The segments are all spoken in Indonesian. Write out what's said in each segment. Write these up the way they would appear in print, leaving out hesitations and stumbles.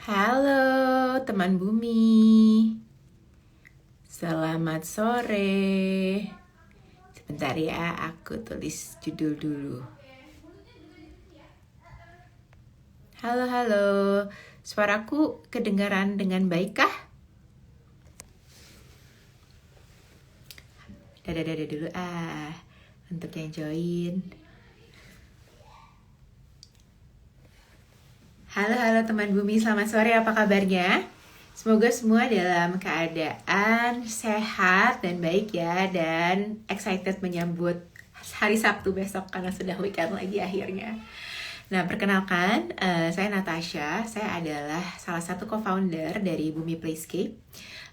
Halo teman bumi, selamat sore. Sebentar ya, aku tulis judul dulu. Halo, halo. Suaraku kedengaran dengan baik kah? Dadah dulu untuk yang join. Halo teman bumi, selamat sore, apa kabarnya? Semoga semua dalam keadaan sehat dan baik ya, dan excited menyambut hari Sabtu besok karena sudah weekend lagi akhirnya. Nah, perkenalkan, saya Natasha. Saya adalah salah satu co-founder dari Bumi Playscape,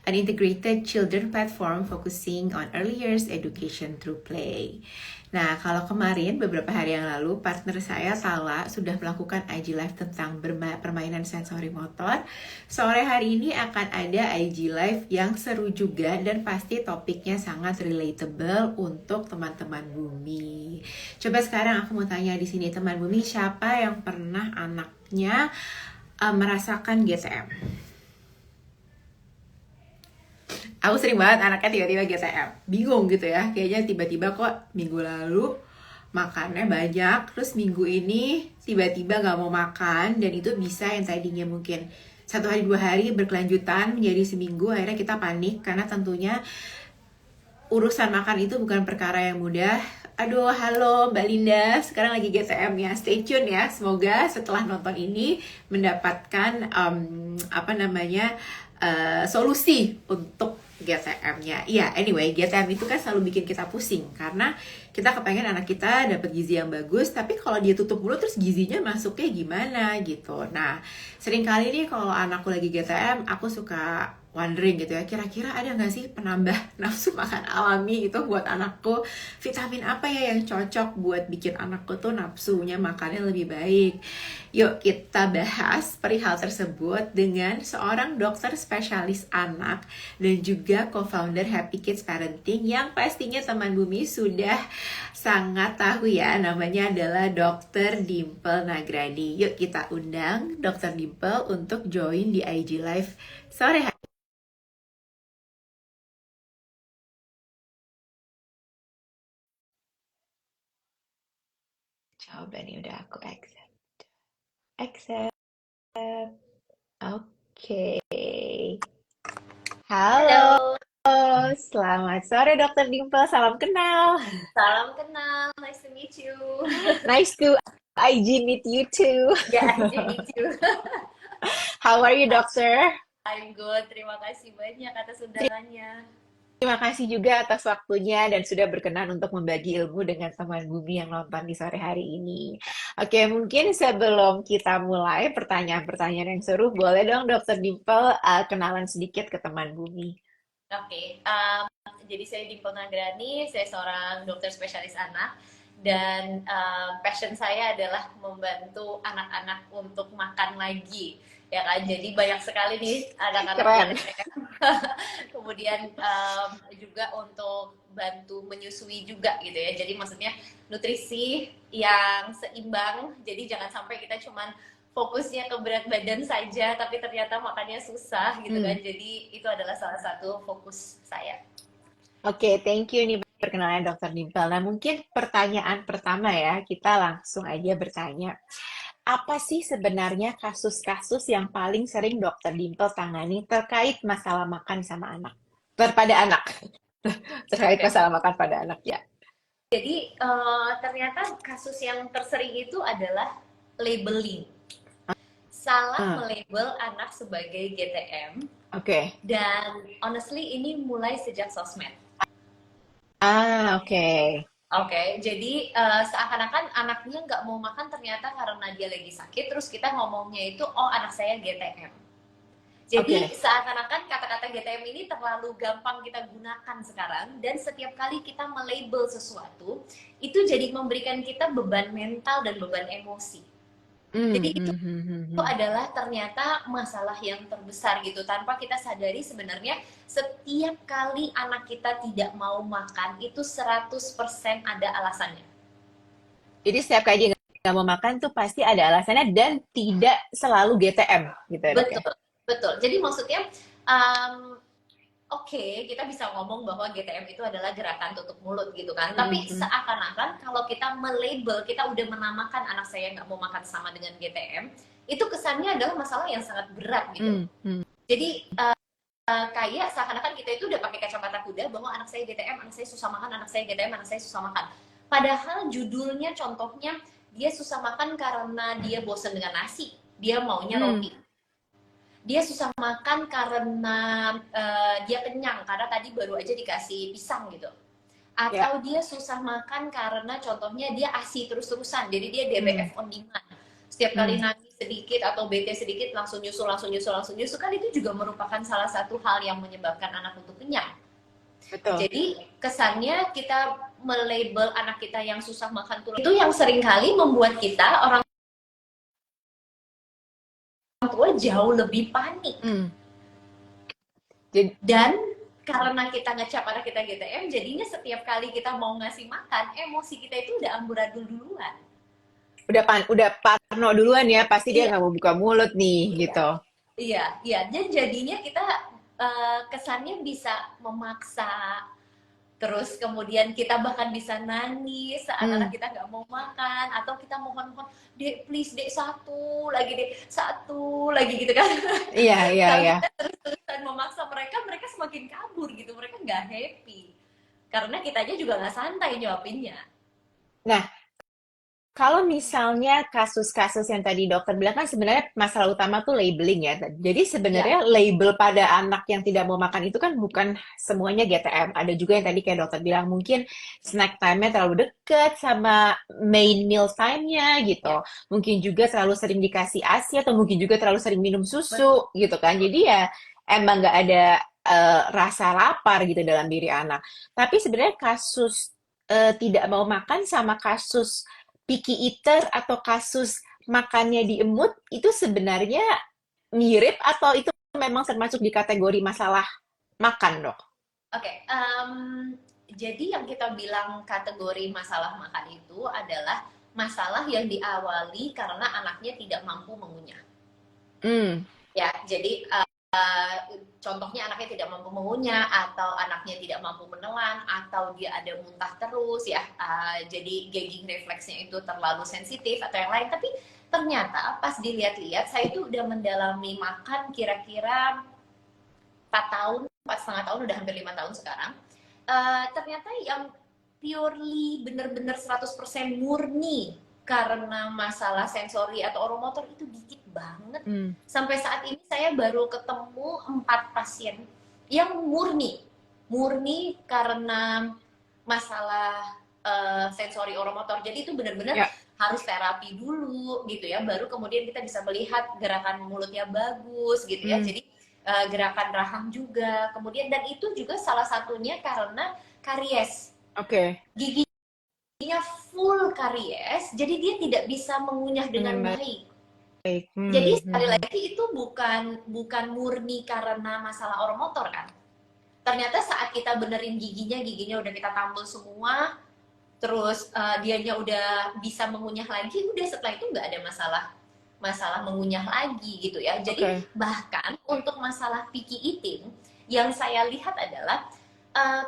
an integrated children platform focusing on early years education through play. Nah, kalau kemarin, beberapa hari yang lalu, partner saya, Tala, sudah melakukan IG Live tentang permainan sensori motor. Sore hari ini akan ada IG Live yang seru juga dan pasti topiknya sangat relatable untuk teman-teman bumi. Coba sekarang aku mau tanya di sini, teman bumi, siapa yang pernah anaknya merasakan GTM? Aku sering banget anaknya tiba-tiba GTM, bingung gitu ya, kayaknya tiba-tiba kok minggu lalu makannya banyak, terus minggu ini tiba-tiba gak mau makan, dan itu bisa yang tadinya mungkin 1 hari 2 hari berkelanjutan menjadi seminggu. Akhirnya kita panik karena tentunya urusan makan itu bukan perkara yang mudah. Aduh, halo Mbak Linda, sekarang lagi GTM ya, stay tune ya. Semoga setelah nonton ini mendapatkan solusi untuk GTM-nya. Iya, anyway, GTM itu kan selalu bikin kita pusing karena kita kepengen anak kita dapat gizi yang bagus, tapi kalau dia tutup mulut terus gizinya masuknya gimana gitu. Nah, sering kali nih kalau anakku lagi GTM, aku suka wondering gitu ya, kira-kira ada nggak sih penambah nafsu makan alami gitu buat anakku? Vitamin apa ya yang cocok buat bikin anakku tuh nafsunya makannya lebih baik? Yuk kita bahas perihal tersebut dengan seorang dokter spesialis anak dan juga co-founder Happy Kids Parenting yang pastinya teman bumi sudah sangat tahu ya, namanya adalah Dr. Dimple Nagrani. Yuk kita undang Dr. Dimple untuk join di IG Live sore hari. Coba nih, udah aku accept. Accept. Oke. Halo, Halo, selamat sore Dokter Dimple, salam kenal. salam kenal, nice to meet you. Nice to IG meet you too. Ya, I do meet you. How are you, dokter? I'm good, terima kasih banyak atas undangannya. Terima kasih juga atas waktunya dan sudah berkenan untuk membagi ilmu dengan teman bumi yang nonton di sore hari ini. Oke, mungkin sebelum kita mulai pertanyaan-pertanyaan yang seru, boleh dong Dokter Dimple kenalan sedikit ke teman bumi. Oke, jadi saya Dimple Nagrani, saya seorang dokter spesialis anak dan passion saya adalah membantu anak-anak untuk makan lagi, ya kan? Jadi banyak sekali nih anak-anak Keren. GTM. Kemudian juga untuk bantu menyusui juga gitu ya. Jadi maksudnya nutrisi yang seimbang. Jadi jangan sampai kita cuman fokusnya ke berat badan saja, tapi ternyata makannya susah gitu kan. Jadi itu adalah salah satu fokus saya. Oke, thank you nih perkenalan Dokter Dimple. Nah, mungkin pertanyaan pertama ya, kita langsung aja bertanya. Apa sih sebenarnya kasus-kasus yang paling sering Dokter Dimple tangani terkait masalah makan sama anak? Pada anak. Terkait Oke. masalah makan pada anak ya. Jadi ternyata kasus yang tersering itu adalah labeling. Salah Ah, melabel anak sebagai GTM, oke. dan honestly ini mulai sejak sosmed. Oke. Oke, jadi seakan-akan anaknya nggak mau makan ternyata karena dia lagi sakit, terus kita ngomongnya itu, oh anak saya GTM. Jadi Oke. seakan-akan kata-kata GTM ini terlalu gampang kita gunakan sekarang, dan setiap kali kita melabel sesuatu, itu jadi memberikan kita beban mental dan beban emosi. Jadi itu adalah ternyata masalah yang terbesar gitu, tanpa kita sadari sebenarnya setiap kali anak kita tidak mau makan itu 100% ada alasannya. Jadi setiap kali dia nggak mau makan tuh pasti ada alasannya dan tidak selalu GTM gitu ya dok ya. Betul, betul. Jadi maksudnya, um, oke, kita bisa ngomong bahwa GTM itu adalah gerakan tutup mulut gitu kan. Tapi Mm-mm. seakan-akan kalau kita melabel, kita udah menamakan anak saya nggak mau makan sama dengan GTM, itu kesannya adalah masalah yang sangat berat gitu. Mm-mm. Jadi kayak seakan-akan kita itu udah pakai kacamata kuda bahwa anak saya GTM, anak saya susah makan, anak saya GTM, anak saya susah makan. Padahal judulnya contohnya dia susah makan karena dia bosan dengan nasi, dia maunya roti. Dia susah makan karena dia kenyang karena tadi baru aja dikasih pisang gitu. Ya. Atau dia susah makan karena contohnya dia ASI terus-terusan, jadi dia DBF on demand. Setiap kali nangis sedikit atau bete sedikit langsung nyusul, langsung nyusul, langsung nyusul, kan itu juga merupakan salah satu hal yang menyebabkan anak untuk kenyang. Betul. Jadi kesannya kita melabel anak kita yang susah makan tuh itu yang seringkali membuat kita orang tua jauh lebih panik. Dan karena kita ngecap anak kita GTM, jadinya setiap kali kita mau ngasih makan, emosi kita itu udah amburadul duluan. Udah parno duluan ya, pasti dia Iya, nggak mau buka mulut nih iya, gitu. iya, iya. Dan jadinya kita kesannya bisa memaksa, terus kemudian kita bahkan bisa nangis saat anak kita nggak mau makan, atau kita mohon-mohon, dek please dek satu lagi gitu kan. Iya, iya, Kalau iya. kita terus-terusan memaksa mereka, mereka semakin kabur gitu, mereka nggak happy. Karena kitanya juga nggak santai jawabinnya. Nah, kalau misalnya kasus-kasus yang tadi dokter bilang kan sebenarnya masalah utama tuh labeling ya. Jadi Ya, sebenarnya label pada anak yang tidak mau makan itu kan bukan semuanya GTM. Ada juga yang tadi kayak dokter bilang mungkin snack time-nya terlalu deket sama main meal time-nya gitu. ya, Mungkin juga terlalu sering dikasih ASI atau mungkin juga terlalu sering minum betul. susu gitu kan. Jadi ya emang nggak ada rasa lapar gitu dalam diri anak. Tapi sebenarnya kasus tidak mau makan sama kasus picky eater atau kasus makannya diemut itu sebenarnya mirip atau itu memang termasuk di kategori masalah makan, dok? Oke, jadi yang kita bilang kategori masalah makan itu adalah masalah yang diawali karena anaknya tidak mampu mengunyah. Hmm, Ya, jadi contohnya anaknya tidak mampu mengunyah, atau anaknya tidak mampu menelan, atau dia ada muntah terus ya, jadi gagging refleksnya itu terlalu sensitif atau yang lain. Tapi ternyata pas dilihat-lihat, saya itu udah mendalami makan kira-kira 4 tahun, 4,5 tahun, udah hampir 5 tahun sekarang. Ternyata yang purely bener-bener 100% murni karena masalah sensori atau oromotor itu dikit banget. Sampai saat ini saya baru ketemu 4 pasien yang murni karena masalah sensori oromotor. Jadi itu benar-benar ya, harus terapi dulu gitu ya, baru kemudian kita bisa melihat gerakan mulutnya bagus gitu ya. Jadi gerakan rahang juga, kemudian, dan itu juga salah satunya karena karies. oke. Giginya full karies, jadi dia tidak bisa mengunyah dengan Dengan baik. baik. Jadi sekali lagi itu bukan murni karena masalah oromotor kan. Ternyata saat kita benerin giginya udah kita tambal semua, terus dianya udah bisa mengunyah lagi, udah setelah itu nggak ada masalah mengunyah lagi gitu ya. Jadi Oke. bahkan untuk masalah picky eating, yang saya lihat adalah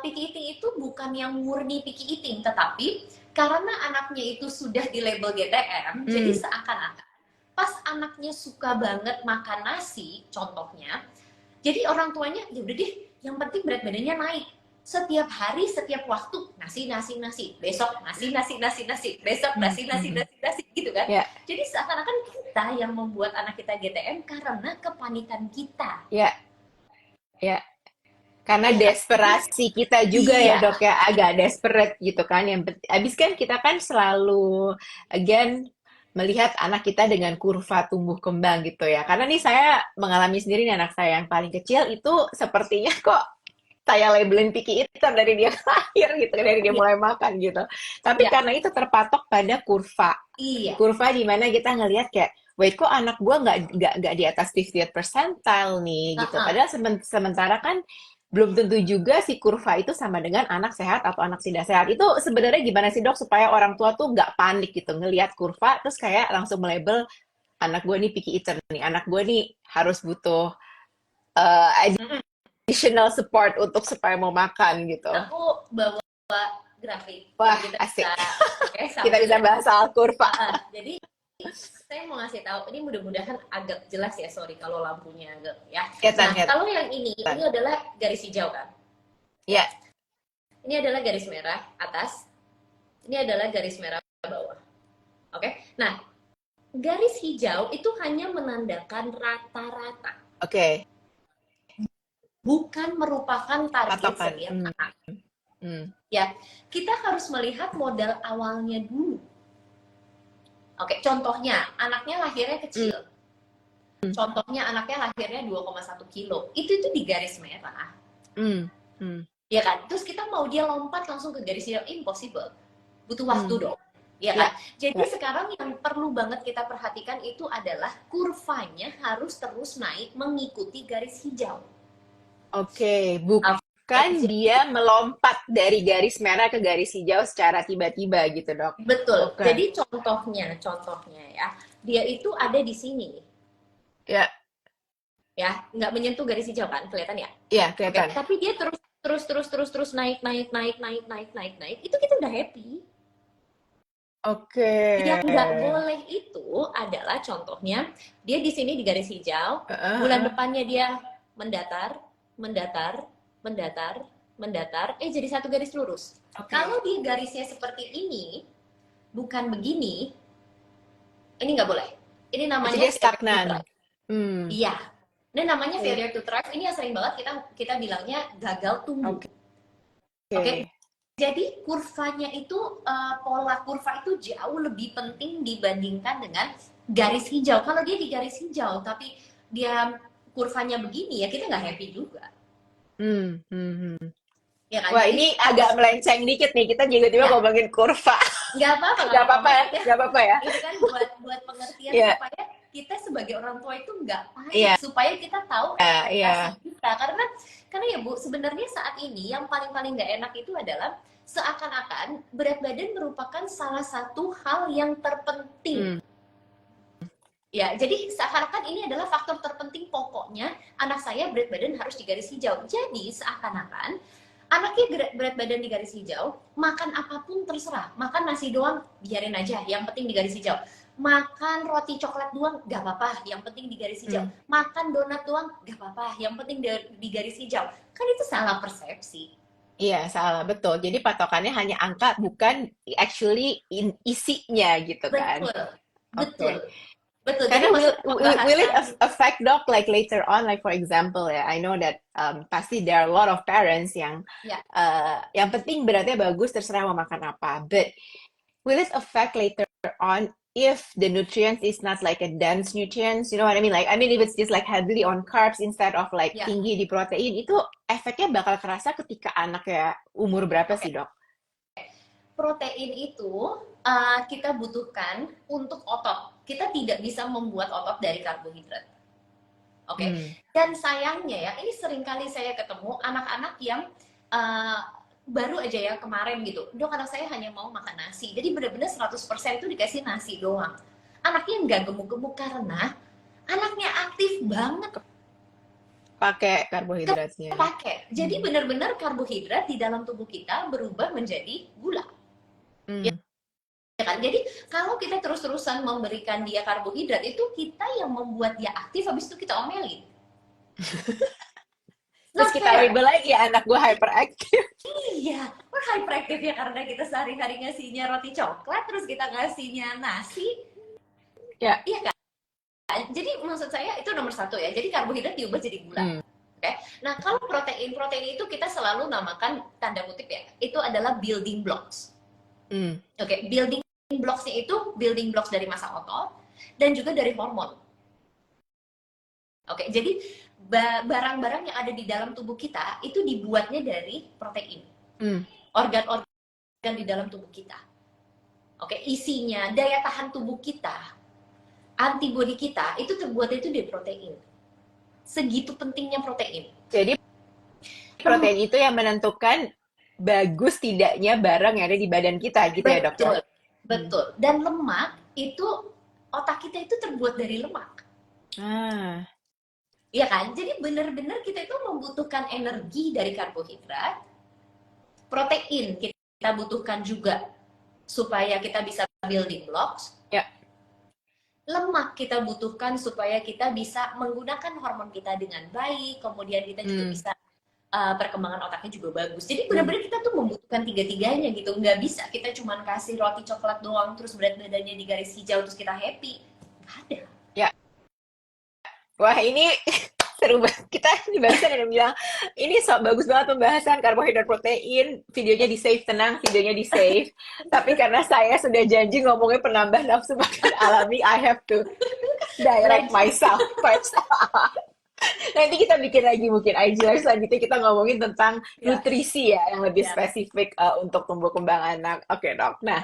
picky eating itu bukan yang murni picky eating, tetapi karena anaknya itu sudah di label GTM, jadi seakan-akan pas anaknya suka banget makan nasi, contohnya, jadi orang tuanya ya udah deh, yang penting berat badannya naik. Setiap hari, setiap waktu, nasi, besok nasi, besok nasi, gitu kan. Ya, Jadi seakan-akan kita yang membuat anak kita GTM karena kepanikan kita. ya, ya. Karena Iya kan? desperasi kita juga ya Iya, dok ya, agak desperate gitu kan. Abis kan kita kan selalu, again, melihat anak kita dengan kurva tumbuh kembang gitu ya. Karena nih saya mengalami sendiri nih anak saya yang paling kecil itu sepertinya kok saya labelin picky eater dari dia lahir gitu, dari dia iya, mulai makan gitu. Tapi iya, karena itu terpatok pada kurva, iya. kurva di mana kita ngelihat kayak, wait kok anak gua nggak di atas 50th percentile nih gitu. Uh-uh. Padahal sementara kan belum tentu juga si kurva itu sama dengan anak sehat atau anak tidak sehat. Itu sebenarnya gimana sih dok supaya orang tua tuh nggak panik gitu ngelihat kurva terus kayak langsung melabel anak gue nih picky eater nih, anak gue nih harus butuh Mm-mm. additional support untuk supaya mau makan gitu. Aku bawa grafik yang Wah, kita asik. bisa pakai Kita sambil bisa ya. bahas soal kurva. Jadi saya mau ngasih tahu, ini mudah-mudahan agak jelas ya, sorry kalau lampunya agak ya. Kelihatan, Nah, kalau yang ini kelihatan. adalah garis hijau kan? Ya, Ya, ini adalah garis merah atas, ini adalah garis merah bawah. Oke, nah garis hijau itu hanya menandakan rata-rata, oke. bukan merupakan target Patokan. setiap anak. Hmm. Ya, kita harus melihat modal awalnya dulu. Oke, contohnya anaknya lahirnya Hmm. kecil. Contohnya anaknya lahirnya 2,1 kilo. Itu di garis merah. Hmm. Hmm. Ya kan? Terus kita mau dia lompat langsung ke garis hijau, impossible. Butuh waktu Hmm. dong. Ya Ya, kan? Jadi ya. sekarang yang perlu banget kita perhatikan itu adalah kurvanya harus terus naik mengikuti garis hijau. Oke, Oke, bukan dia melompat dari garis merah ke garis hijau secara tiba-tiba gitu, Dok. betul. Bukan. Jadi contohnya ya, dia itu ada di sini, Ya, ya, nggak menyentuh garis hijau kan, kelihatan ya? ya Oke, kelihatan. tapi dia terus naik, itu kita udah happy. Oke. Yang nggak boleh itu adalah contohnya dia di sini di garis hijau, bulan Heeh. depannya dia mendatar, mendatar, mendatar, mendatar, jadi satu garis lurus. Oke. Kalau di garisnya seperti ini, bukan begini, ini nggak boleh. Ini Berarti namanya dia failure to stagnan. thrive. Hmm. Iya. Ini namanya Oke. failure to thrive. Ini yang sering banget kita bilangnya gagal tumbuh. Oke. Oke, jadi kurvanya itu pola kurva itu jauh lebih penting dibandingkan dengan garis hijau. Kalau dia di garis hijau tapi dia kurvanya begini ya kita nggak happy juga, Hmm. Hmm. Hmm. ya kan? Wah, Jadi ini harus agak melenceng dikit nih. Kita juga tiba ya ngomongin kurva. nggak apa-apa nggak Gak apa-apa apa-apa ya? maksudnya Gak apa-apa ya? ini kan buat pengertian Iya, supaya kita sebagai orang tua itu nggak panik, iya, supaya kita tahu iya. ekspektasi kita karena ya Bu sebenarnya saat ini yang paling nggak enak itu adalah seakan-akan berat badan merupakan salah satu hal yang terpenting. Hmm. Ya, jadi seakan-akan ini adalah faktor terpenting pokoknya anak saya berat badan harus di garis hijau. Jadi seakan-akan anaknya berat badan di garis hijau, makan apapun terserah. Makan nasi doang, biarin aja, yang penting di garis hijau. Makan roti coklat doang, gak apa-apa, yang penting di garis hijau. Hmm. Makan donat doang, gak apa-apa, yang penting di garis hijau. Kan itu salah persepsi. Iya, salah, betul. Jadi patokannya hanya angka, bukan actually isinya gitu kan. Betul, betul, Oke. betul. Jadi Karena maksud will it pembahasan, affect dog like later on, like for example ya, I know that pasti there are a lot of parents ya, yang penting beratnya bagus, terserah mau makan apa. But will it affect later on if the nutrients is not like a dense nutrients, you know what I mean? Like, I mean if it's just like heavily on carbs instead of like ya, tinggi di protein, itu efeknya bakal kerasa ketika anaknya umur berapa oke. sih, Dok? Protein itu kita butuhkan untuk otot. Kita tidak bisa membuat otot dari karbohidrat. Oke. Hmm. Dan sayangnya ya, ini sering kali saya ketemu anak-anak yang baru aja ya kemarin gitu. Dok, anak saya hanya mau makan nasi. Jadi benar-benar 100% itu dikasih nasi doang. Anaknya nggak gemuk-gemuk karena anaknya aktif banget Pakai karbohidratnya. kepake. Jadi benar-benar karbohidrat di dalam tubuh kita berubah menjadi gula. Ya Hmm. kan? Jadi kalau kita terus-terusan memberikan dia karbohidrat itu kita yang membuat dia aktif, habis itu kita omelin. Terus Not kita fair. label lagi anak gue hyperactive. Iya, hyperactive ya karena kita sehari-hari ngasihnya roti coklat, terus kita ngasihnya nasi. Ya. Iya kan? Jadi maksud saya itu nomor satu ya. Jadi karbohidrat diubah jadi gula. Hmm. Oke. Nah kalau protein itu kita selalu namakan tanda kutip ya. Itu adalah building blocks. Hmm. Oke, building blocks-nya itu building blocks dari massa otot dan juga dari hormon. Oke, jadi barang-barang yang ada di dalam tubuh kita itu dibuatnya dari protein. Hmm. Organ-organ di dalam tubuh kita. Oke, isinya daya tahan tubuh kita, antibodi kita itu terbuat itu dari protein. Segitu pentingnya protein. Jadi protein itu yang menentukan bagus tidaknya barang yang ada di badan kita gitu ya, Dok ya? Betul, betul. Dan lemak itu, otak kita itu terbuat dari lemak. Ah, Iya kan? Jadi benar-benar kita itu membutuhkan energi dari karbohidrat, protein kita butuhkan juga supaya kita bisa building blocks, ya. lemak kita butuhkan supaya kita bisa menggunakan hormon kita dengan baik, kemudian kita juga Hmm. bisa perkembangan otaknya juga bagus. Jadi Hmm. benar-benar kita tuh membutuhkan tiga-tiganya gitu. Nggak bisa kita cuma kasih roti coklat doang terus berat badannya di garis hijau terus kita happy. Nggak ada. Ya. Wah, ini seru banget. Kita di barusan ada yang bilang, ini bagus banget pembahasan karbohidrat protein. Videonya di-save, tenang, videonya di-save. Tapi karena saya sudah janji ngomongnya penambah nafsu makan alami, I have to direct Lanjut. myself first. Nanti kita bikin lagi mungkin IG Live selanjutnya kita ngomongin tentang Ya, nutrisi ya, yang lebih ya. spesifik untuk tumbuh kembang anak. Oke, Dok. Nah,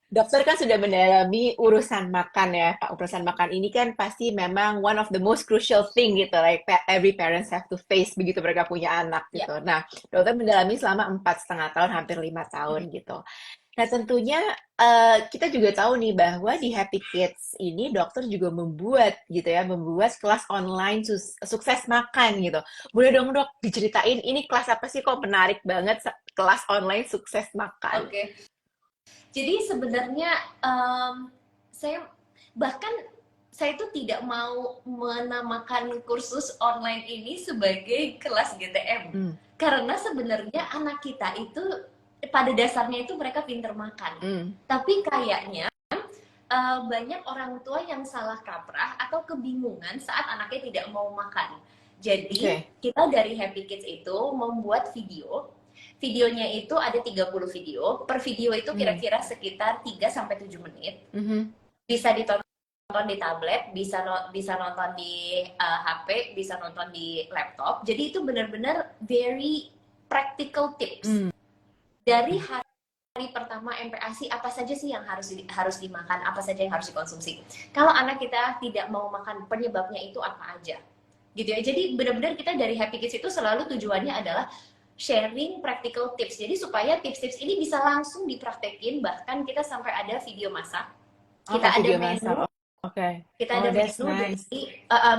dokter kan sudah mendalami urusan makan ya. Urusan makan ini kan pasti memang one of the most crucial thing gitu. Like every parents have to face begitu mereka punya anak Ya. gitu. Nah, dokter mendalami selama 4,5 tahun, hampir 5 tahun gitu. Nah, tentunya kita juga tahu nih bahwa di Happy Kids ini dokter juga membuat gitu ya, membuat kelas online sukses makan gitu. Boleh dong dok diceritain ini kelas apa sih kok menarik banget kelas online sukses makan? Oke. Jadi sebenarnya saya bahkan saya itu tidak mau menamakan kursus online ini sebagai kelas GTM. Hmm. Karena sebenarnya anak kita itu pada dasarnya itu mereka pinter makan. Hmm. Tapi kayaknya banyak orang tua yang salah kaprah atau kebingungan saat anaknya tidak mau makan. Jadi kita dari Happy Kids itu membuat video. Videonya itu ada 30 video. Per video itu kira-kira sekitar 3-7 menit. Bisa ditonton di tablet, bisa nonton di HP, bisa nonton di laptop. Jadi itu benar-benar very practical tips. Dari hari pertama MPASI apa saja sih yang harus dimakan, apa saja yang harus dikonsumsi. Kalau anak kita tidak mau makan, penyebabnya itu apa aja. Gitu ya. Jadi benar-benar kita dari Happy Kids itu selalu tujuannya adalah sharing practical tips. Jadi supaya tips-tips ini bisa langsung dipraktekin, bahkan kita sampai ada video masak. Kita ada menu. Kita ada menu, Nice. jadi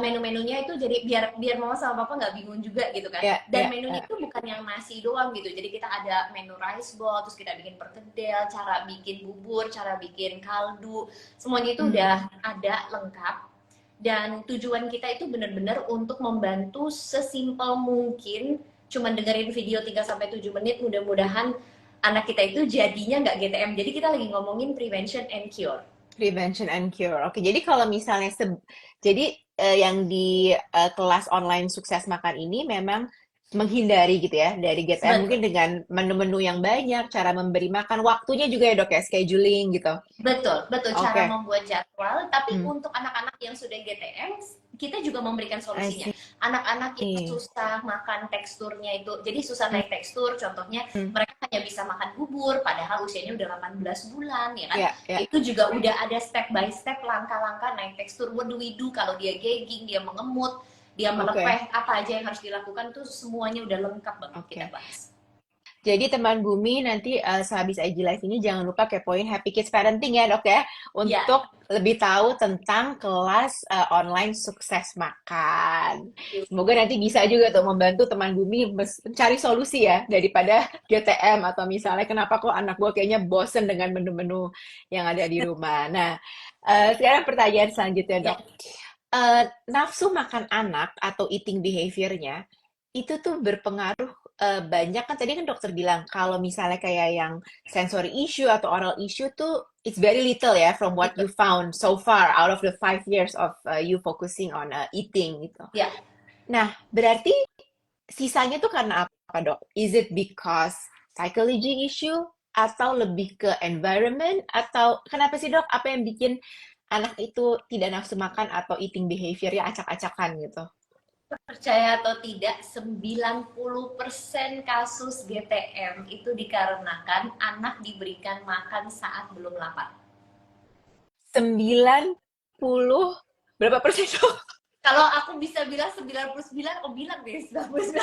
menu-menunya itu jadi biar mama sama papa nggak bingung juga gitu kan. Dan menunya itu bukan yang nasi doang gitu. Jadi kita ada menu rice bowl, terus kita bikin perkedel, cara bikin bubur, cara bikin kaldu, semuanya itu udah ada lengkap. Dan tujuan kita itu benar-benar untuk membantu sesimpel mungkin. Cuman dengerin video 3-7 menit, mudah-mudahan anak kita itu jadinya nggak GTM. Jadi kita lagi ngomongin prevention and cure. Prevention and cure. Oke, jadi kalau misalnya jadi yang di kelas online sukses makan ini memang menghindari gitu ya dari GTM mungkin dengan menu-menu yang banyak, cara memberi makan, waktunya juga ya dok ya, scheduling gitu. Betul, cara membuat jadwal. Tapi untuk anak-anak yang sudah GTM, kita juga memberikan solusinya. Anak-anak yang susah makan teksturnya itu, jadi susah naik tekstur, contohnya mereka hanya bisa makan bubur, padahal usianya udah 18 bulan, ya kan? Itu juga udah ada step by step, langkah-langkah naik tekstur. What do we do kalau dia gagging, dia mengemut, dia melepeh, apa aja yang harus dilakukan tuh semuanya udah lengkap banget kita bahas. Jadi teman bumi nanti sehabis IG Live ini jangan lupa kepoin Happy Kids Parenting ya dok ya, untuk lebih tahu tentang kelas online sukses makan. Semoga nanti bisa juga tuh membantu teman bumi mencari solusi ya daripada GTM atau misalnya kenapa kok anak gue kayaknya bosen dengan menu-menu yang ada di rumah. Nah sekarang pertanyaan selanjutnya dok. Nafsu makan anak atau eating behavior-nya itu tuh berpengaruh banyak kan tadi kan dokter bilang kalau misalnya kayak yang sensory issue atau oral issue tuh it's very little ya from what you found so far out of the 5 years of you focusing on eating gitu. Nah, berarti sisanya tuh karena apa dok? Is it because psychology issue atau lebih ke environment atau kenapa sih dok? Apa yang bikin anak itu tidak nafsu makan atau eating behavior-nya acak-acakan gitu? Percaya atau tidak, 90% kasus GTM itu dikarenakan anak diberikan makan saat belum lapar. 90 berapa persen dong? Kalau aku bisa bilang 99, aku bilang deh 99.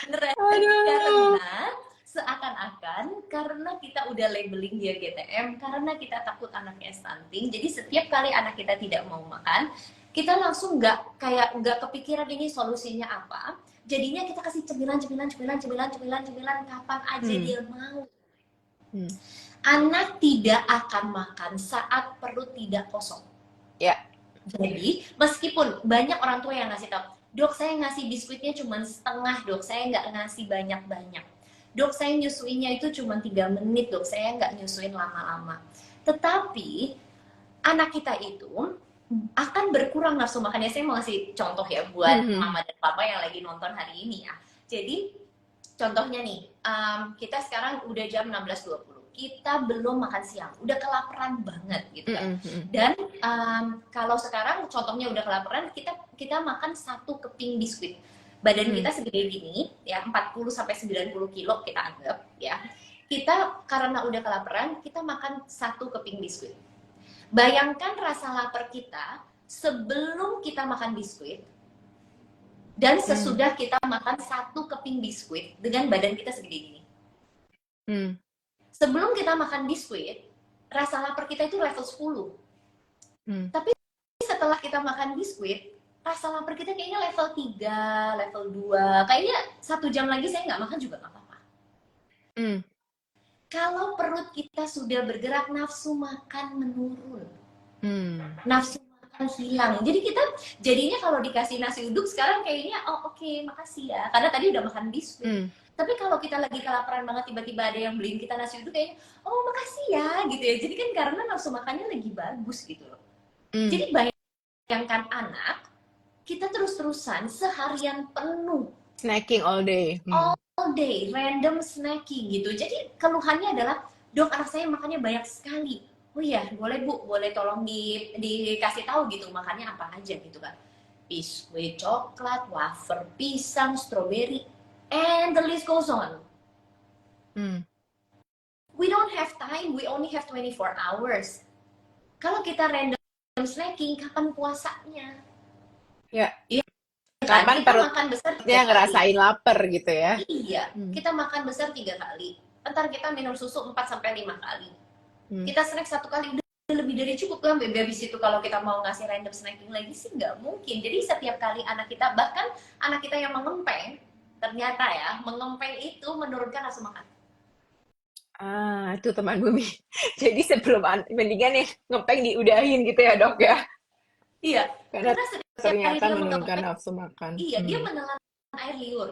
Beneran, Aduh. karena seakan-akan karena kita udah labeling dia GTM, karena kita takut anaknya stunting, jadi setiap kali anak kita tidak mau makan, kita langsung nggak kepikiran ini solusinya apa. Jadinya kita kasih cemilan, cemilan, cemilan, cemilan, cemilan, cemilan, kapan aja Hmm. dia mau. Hmm. Anak tidak akan makan saat perut tidak kosong. Ya. Jadi, meskipun banyak orang tua yang ngasih tahu, dok saya ngasih biskuitnya cuma setengah, dok saya nggak ngasih banyak-banyak. Dok saya nyusuinnya itu cuma 3 menit, dok saya nggak nyusuin lama-lama. Tetapi, anak kita itu akan berkurang nafsu makannya. Saya mau ngasih contoh ya buat Hmm. mama dan papa yang lagi nonton hari ini ya. Jadi, contohnya nih, kita sekarang udah jam 16.20, kita belum makan siang, udah kelaparan banget gitu kan. Hmm. Dan kalau sekarang contohnya udah kelaparan, kita makan 1 keping biskuit. Badan kita segede gini, ya 40 sampai 90 kilo kita anggap ya. Kita karena udah kelaparan, kita makan 1 keping biskuit. Bayangkan rasa lapar kita sebelum kita makan biskuit dan sesudah kita makan 1 keping biskuit dengan badan kita segede gini. Sebelum kita makan biskuit, rasa lapar kita itu level 10. Tapi setelah kita makan biskuit, rasa lapar kita kayaknya level 3, level 2. Kayaknya 1 jam lagi saya nggak makan juga nggak apa-apa. Kalau perut kita sudah bergerak, nafsu makan menurun. Nafsu makan hilang. Jadi kita jadinya kalau dikasih nasi uduk sekarang kayaknya oh oke, makasih ya. Karena tadi udah makan biskuit. Tapi kalau kita lagi kelaparan banget tiba-tiba ada yang beliin kita nasi uduk kayaknya oh makasih ya gitu ya. Jadi kan karena nafsu makannya lagi bagus gitu loh. Jadi bayangkan anak kita terus-terusan seharian penuh Snacking all day. all day random snacking gitu. Jadi keluhannya adalah dok anak saya makannya banyak sekali. Oh iya boleh bu, boleh tolong dikasih tahu gitu makannya apa aja gitu kan. Biskuit coklat, wafer pisang, strawberry, and the list goes on. We don't have time, we only have 24 hours. Kalau kita random snacking, kapan puasanya? Ya. Iya, Kapan kita perutnya makan besar ngerasain lapar gitu ya? Iya, kita makan besar 3 kali. Ntar kita minum susu 4 sampai 5 kali. Kita snack 1 kali udah lebih dari cukup kan. Habis itu kalau kita mau ngasih random snacking lagi sih nggak mungkin. Jadi setiap kali anak kita, bahkan anak kita yang mengempeng, ternyata ya, mengempeng itu menurunkan nafsu makan. Itu teman Bumi. Jadi sebelum mendingan yang ngepeng diudahin gitu ya dok ya? Iya, Karena karena setiap kali ternyata dia menurunkan mengempeng, nafsu makan. iya, dia menelan air liur.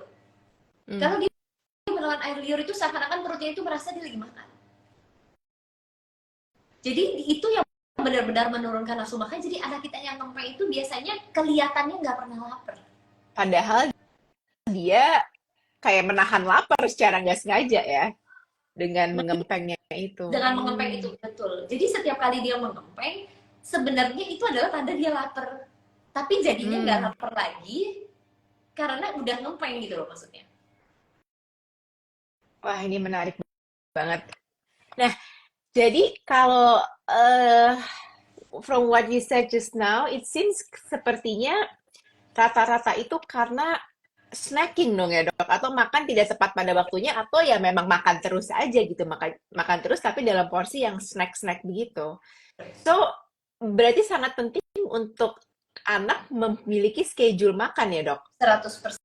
Kalau dia menelan air liur itu seakan-akan perutnya itu merasa dia lagi makan. Jadi itu yang benar-benar menurunkan nafsu makan. Jadi anak kita yang ngempeng itu biasanya kelihatannya nggak pernah lapar. Padahal dia kayak menahan lapar secara nggak sengaja ya. Dengan mengempengnya itu. Dengan mengempeng itu, betul. Jadi setiap kali dia mengempeng, sebenarnya itu adalah tanda dia lapar. Tapi jadinya nggak lapar lagi, karena udah ngempeng gitu loh maksudnya. Wah, ini menarik banget. Nah, jadi kalau from what you said just now, it seems sepertinya rata-rata itu karena snacking dong ya dok, atau makan tidak tepat pada waktunya, atau ya memang makan terus aja gitu, makan terus tapi dalam porsi yang snack-snack begitu. So, berarti sangat penting untuk anak memiliki schedule makan ya dok? 100%.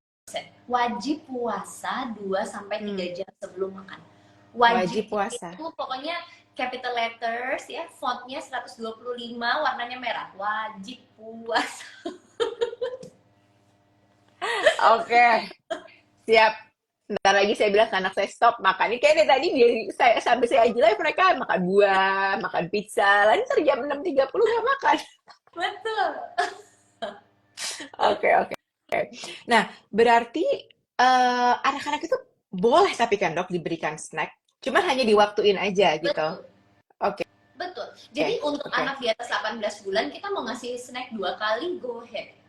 Wajib puasa 2-3 jam sebelum makan. Wajib puasa. Itu pokoknya capital letters ya, fontnya 125, warnanya merah. Wajib puasa. Oke, siap. Bentar lagi saya bilang ke anak saya stop makan. Ini kayaknya tadi sampai saya live mereka makan buah, makan pizza. Lalu jam 6.30 nggak makan. Betul. Oke. Nah, berarti anak-anak itu boleh tapi kan dok diberikan snack. Cuman hanya diwaktuin aja gitu. Betul. Oke. Betul. Jadi untuk anak di atas 18 bulan kita mau ngasih snack 2 kali, go ahead.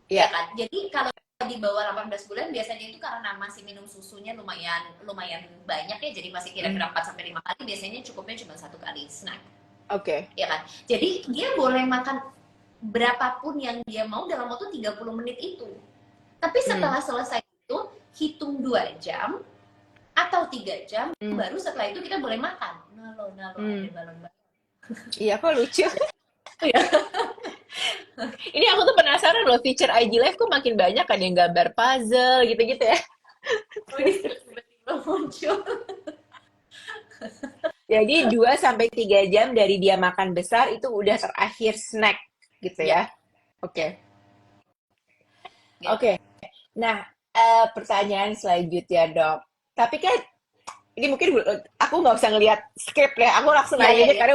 Ya kan? Jadi kalau di bawah 18 bulan biasanya itu karena masih minum susunya lumayan banyak ya, jadi masih kira-kira 4 sampai 5 kali, biasanya cukupnya cuma 1 kali snack. Oke. Ya kan? Jadi dia boleh makan berapapun yang dia mau dalam waktu 30 menit itu. Tapi setelah selesai itu, hitung 2 jam atau 3 jam, baru setelah itu kita boleh makan. Nalo, ada balon-balon. Iya, kok lucu. Ya. Ini aku tuh penasaran loh, feature IG Live kok makin banyak, ada yang gambar puzzle gitu-gitu ya. Oh, ini tiba-tiba muncul. Jadi 2 sampai 3 jam dari dia makan besar itu udah terakhir snack gitu Ya, ya. ya, Oke. gitu. Oke. Nah, pertanyaan selanjutnya, Dok. Tapi kan ini mungkin aku nggak usah ngelihat script ya. Aku langsung Ya, nanya ya, aja ya, karena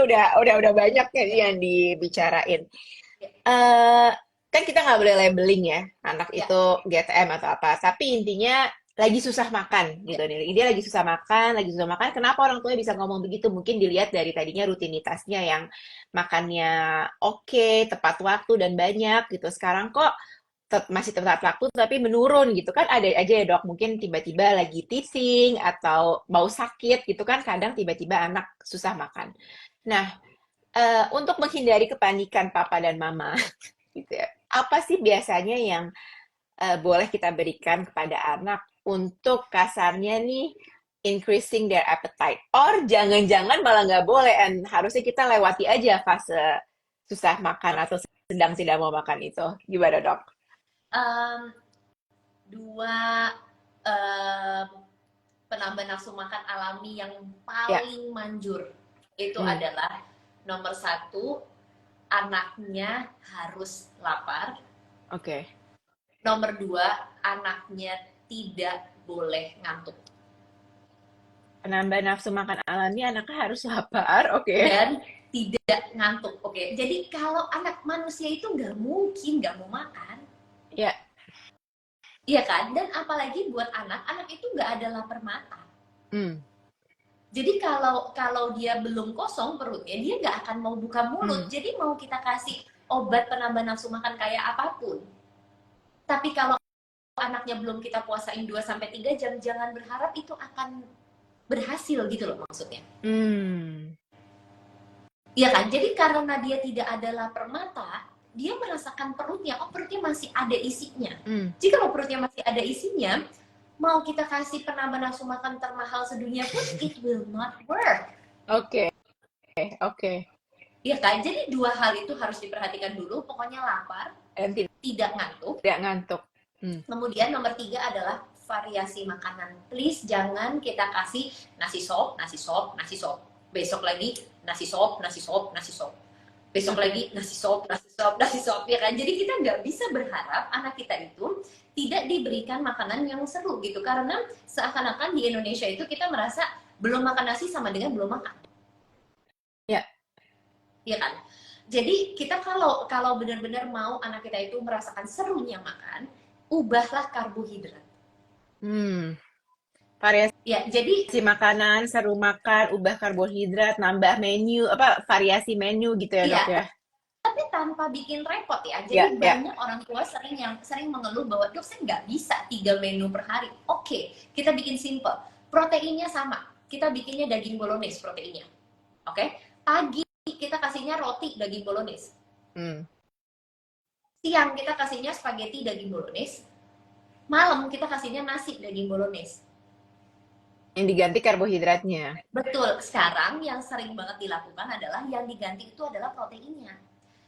udah banyak ya ya, yang dibicarain. ya, eh kan kita nggak boleh labeling ya anak ya, itu GTM atau apa. Tapi intinya lagi susah makan ya, gitu nih. Dia lagi susah makan, lagi susah makan. Kenapa orang tuanya bisa ngomong begitu? Mungkin dilihat dari tadinya rutinitasnya yang makannya oke, tepat waktu dan banyak gitu. Sekarang kok masih tepat waktu tapi menurun gitu kan, ada aja ya dok, mungkin tiba-tiba lagi teething atau mau sakit gitu kan, kadang tiba-tiba anak susah makan. Nah, untuk menghindari kepanikan papa dan mama gitu ya, apa sih biasanya yang boleh kita berikan kepada anak untuk kasarnya nih increasing their appetite, or jangan-jangan malah nggak boleh and harusnya kita lewati aja fase susah makan atau sedang tidak mau makan itu, gimana dok? Em, dua em, penambah nafsu makan alami yang Ya. paling manjur itu Hmm. adalah nomor satu, anaknya harus lapar. Oke. Nomor dua, anaknya tidak boleh ngantuk. Penambah nafsu makan alami, anaknya harus lapar. Oke. Dan tidak ngantuk. Oke, jadi kalau anak manusia itu nggak mungkin nggak mau makan. Ya. Iya kan? Dan apalagi buat anak itu nggak ada lapar mata. Hmm. Jadi kalau kalau dia belum kosong perutnya, dia nggak akan mau buka mulut. Hmm. Jadi mau kita kasih obat penambah nafsu makan kayak apapun, tapi kalau anaknya belum kita puasain 2 sampai 3 jam, jangan berharap itu akan berhasil gitu loh maksudnya. Hmm. Iya kan? Jadi karena dia tidak ada lapar mata, dia merasakan perutnya, oh perutnya masih ada isinya. Hmm. Jika kalau perutnya masih ada isinya, mau kita kasih penambah nafsu makan termahal sedunia pun, it will not work. Oke. Oke. Iya kan? Jadi dua hal itu harus diperhatikan dulu. Pokoknya lapar, Dan tidak ngantuk. tidak ngantuk. Hmm. Kemudian nomor 3 adalah variasi makanan. Please jangan kita kasih nasi sop, nasi sop, nasi sop. Besok lagi nasi sop, nasi sop, nasi sop. Besok lagi nasi sop, nasi sop, nasi sop, ya kan? Jadi kita nggak bisa berharap anak kita itu tidak diberikan makanan yang seru gitu, karena seakan-akan di Indonesia itu kita merasa belum makan nasi sama dengan belum makan, Ya. ya kan? Jadi kita kalau kalau benar-benar mau anak kita itu merasakan serunya makan, ubahlah karbohidrat. Hmm. Variasi Ya, jadi makanan, seru makan, ubah karbohidrat, nambah menu, apa variasi menu gitu ya dok iya, ya? tapi tanpa bikin repot ya. Ya. Jadi Ya. banyak orang tua sering mengeluh bahwa dok saya nggak bisa 3 menu per hari. Oke, kita bikin simple. Proteinnya sama. Kita bikinnya daging bolognese proteinnya. Oke, pagi kita kasihnya roti daging bolognese. Hmm. Siang kita kasihnya spaghetti daging bolognese. Malam kita kasihnya nasi daging bolognese. Yang diganti karbohidratnya. Betul. Sekarang yang sering banget dilakukan adalah yang diganti itu adalah proteinnya.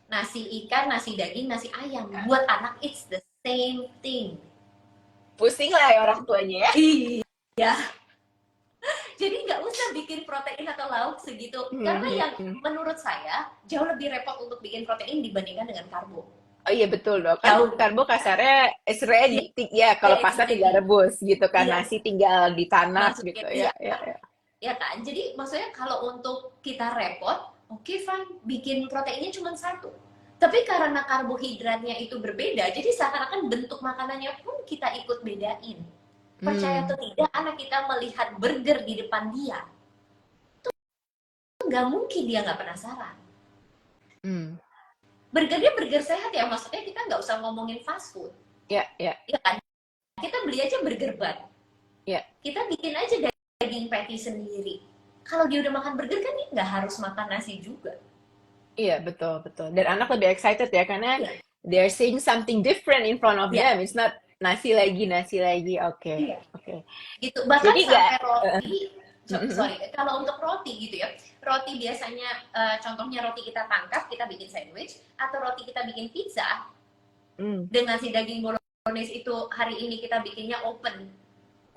Nasi ikan, nasi daging, nasi ayam. Buat anak it's the same thing. Pusing lah ya orang tuanya ya. Iya. Jadi nggak usah bikin protein atau lauk segitu. Karena yang menurut saya jauh lebih repot untuk bikin protein dibandingkan dengan karbo. Oh iya betul dok. Kan Jauh. karbo kasarnya is ready. Ya kalau It's pasta ready. tinggal rebus gitu kan. Iya. Nasi tinggal ditanak Masukin, gitu iya. ya. Ya. Ya kan? Jadi maksudnya kalau untuk kita repot, oke fine, bikin proteinnya cuma satu. Tapi karena karbohidratnya itu berbeda, jadi seakan-akan bentuk makanannya pun kita ikut bedain. Percaya atau tidak, anak kita melihat burger di depan dia, tuh nggak mungkin dia nggak penasaran. Burgernya burger sehat ya, maksudnya kita nggak usah ngomongin fast food. Ya, ya. Ya kan? Kita beli aja burger bun. Ya. Kita bikin aja daging patty sendiri. Kalau dia udah makan burger kan dia nggak harus makan nasi juga. Iya, betul, betul. Dan anak lebih excited ya, karena they're seeing something different in front of them. It's not nasi lagi. Oke, Iya. oke. Gitu. Bahkan Jadi nggak, sampai roti, sorry, kalau untuk roti gitu ya, roti biasanya contohnya roti kita tangkap, kita bikin sandwich, atau roti kita bikin pizza mm, dengan si daging bolognese itu hari ini kita bikinnya open,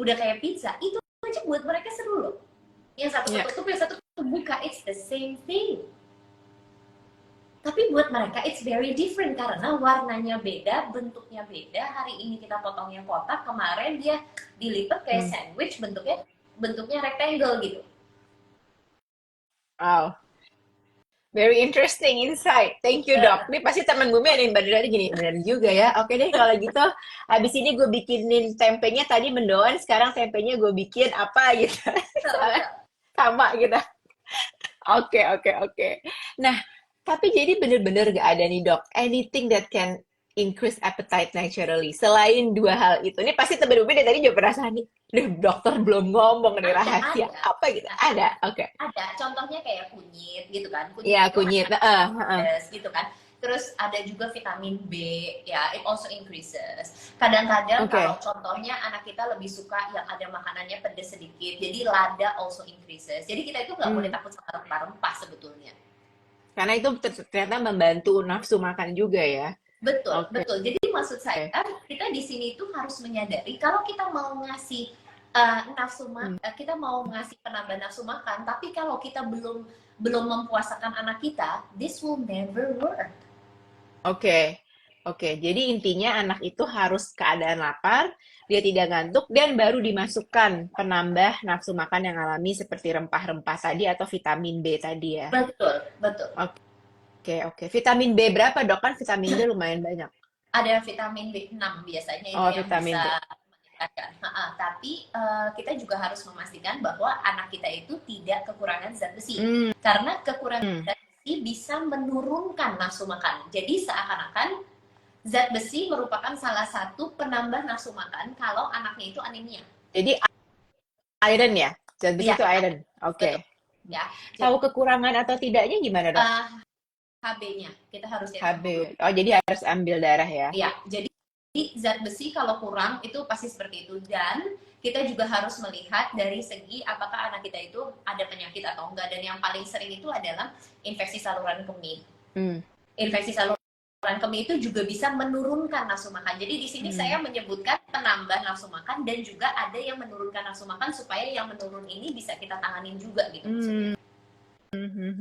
udah kayak pizza, itu aja buat mereka seru loh. Yang satu ya, ketutup, yang satu kebuka, it's the same thing. Tapi buat mereka it's very different karena warnanya beda, bentuknya beda. Hari ini kita potongnya kotak, kemarin dia dilipat kayak mm. sandwich, bentuknya rectangle gitu. Wow. Very interesting insight. Thank you, Dok. Ini pasti teman Bumi ada yang bener gini. Bener juga ya. Oke deh, kalau gitu. Habis ini gue bikinin tempenya tadi mendoan. Sekarang tempenya gue bikin apa gitu. Soalnya sama gitu. Oke, oke, oke. Nah, tapi jadi bener-bener gak ada nih, Dok. Anything that can increase appetite naturally. Selain dua hal itu. Ini pasti teman Bumi dari tadi juga perasaan nih. Duh, dokter belum ngomong nih rahasia. Apa gitu. Ada. Oke. Ada, contohnya kayak kunyit gitu kan. Kunyit Ya, itu kunyit. gitu kan. Terus ada juga vitamin B, ya, it also increases. Kadang-kadang Oke. kalau contohnya anak kita lebih suka yang ada makanannya pedas sedikit, jadi lada also increases. Jadi kita itu nggak boleh takut sama rempah-rempah sebetulnya. Karena itu ternyata membantu nafsu makan juga ya. Betul, Oke. betul. Jadi maksud saya kita di sini itu harus menyadari kalau kita mau ngasih kita mau ngasih penambah nafsu makan, tapi kalau kita belum belum mempuasakan anak kita, this will never work. Oke. Oke. Jadi intinya anak itu harus keadaan lapar, dia tidak ngantuk, dan baru dimasukkan penambah nafsu makan yang alami seperti rempah-rempah tadi atau vitamin B tadi ya. Betul, betul. Oke, oke. Vitamin B berapa, Dok? Kan vitamin B lumayan banyak. Ada vitamin B6 biasanya itu Oh, yang vitamin B. bisa meningkatkan. Tapi kita juga harus memastikan bahwa anak kita itu tidak kekurangan zat besi. Karena kekurangan zat besi bisa menurunkan nafsu makan. Jadi seakan-akan zat besi merupakan salah satu penambah nafsu makan kalau anaknya itu anemia. Jadi iron ya? Zat besi Ya, itu iron. betul. Oke. Ya, Tahu kekurangan atau tidaknya gimana, Dok? HB-nya kita harus lihat HB. Oh, jadi harus ambil darah ya? Ya, jadi zat besi kalau kurang itu pasti seperti itu. Dan kita juga harus melihat dari segi apakah anak kita itu ada penyakit atau enggak. Dan yang paling sering itu adalah infeksi saluran kemih. Infeksi saluran kemih itu juga bisa menurunkan nafsu makan. Jadi di sini saya menyebutkan penambah nafsu makan dan juga ada yang menurunkan nafsu makan supaya yang menurun ini bisa kita tanganin juga gitu.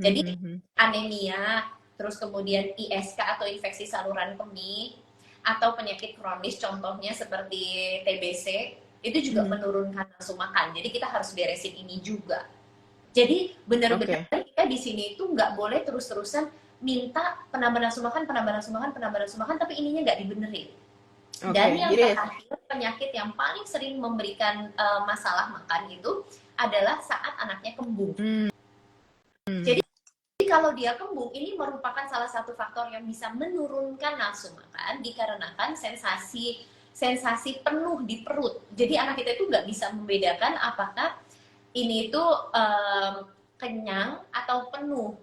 Jadi anemia, terus kemudian ISK atau infeksi saluran kemih, atau penyakit kronis contohnya seperti TBC, itu juga menurunkan nafsu makan. Jadi kita harus beresin ini juga. Jadi benar-benar kita di sini itu nggak boleh terus-terusan minta penambah nafsu makan, tapi ininya nggak dibenerin. Dan yang terakhir, penyakit yang paling sering memberikan masalah makan itu adalah saat anaknya kembung. Jadi kalau dia kembung, ini merupakan salah satu faktor yang bisa menurunkan nafsu makan dikarenakan sensasi penuh di perut. Jadi anak kita itu nggak bisa membedakan apakah ini itu kenyang atau penuh.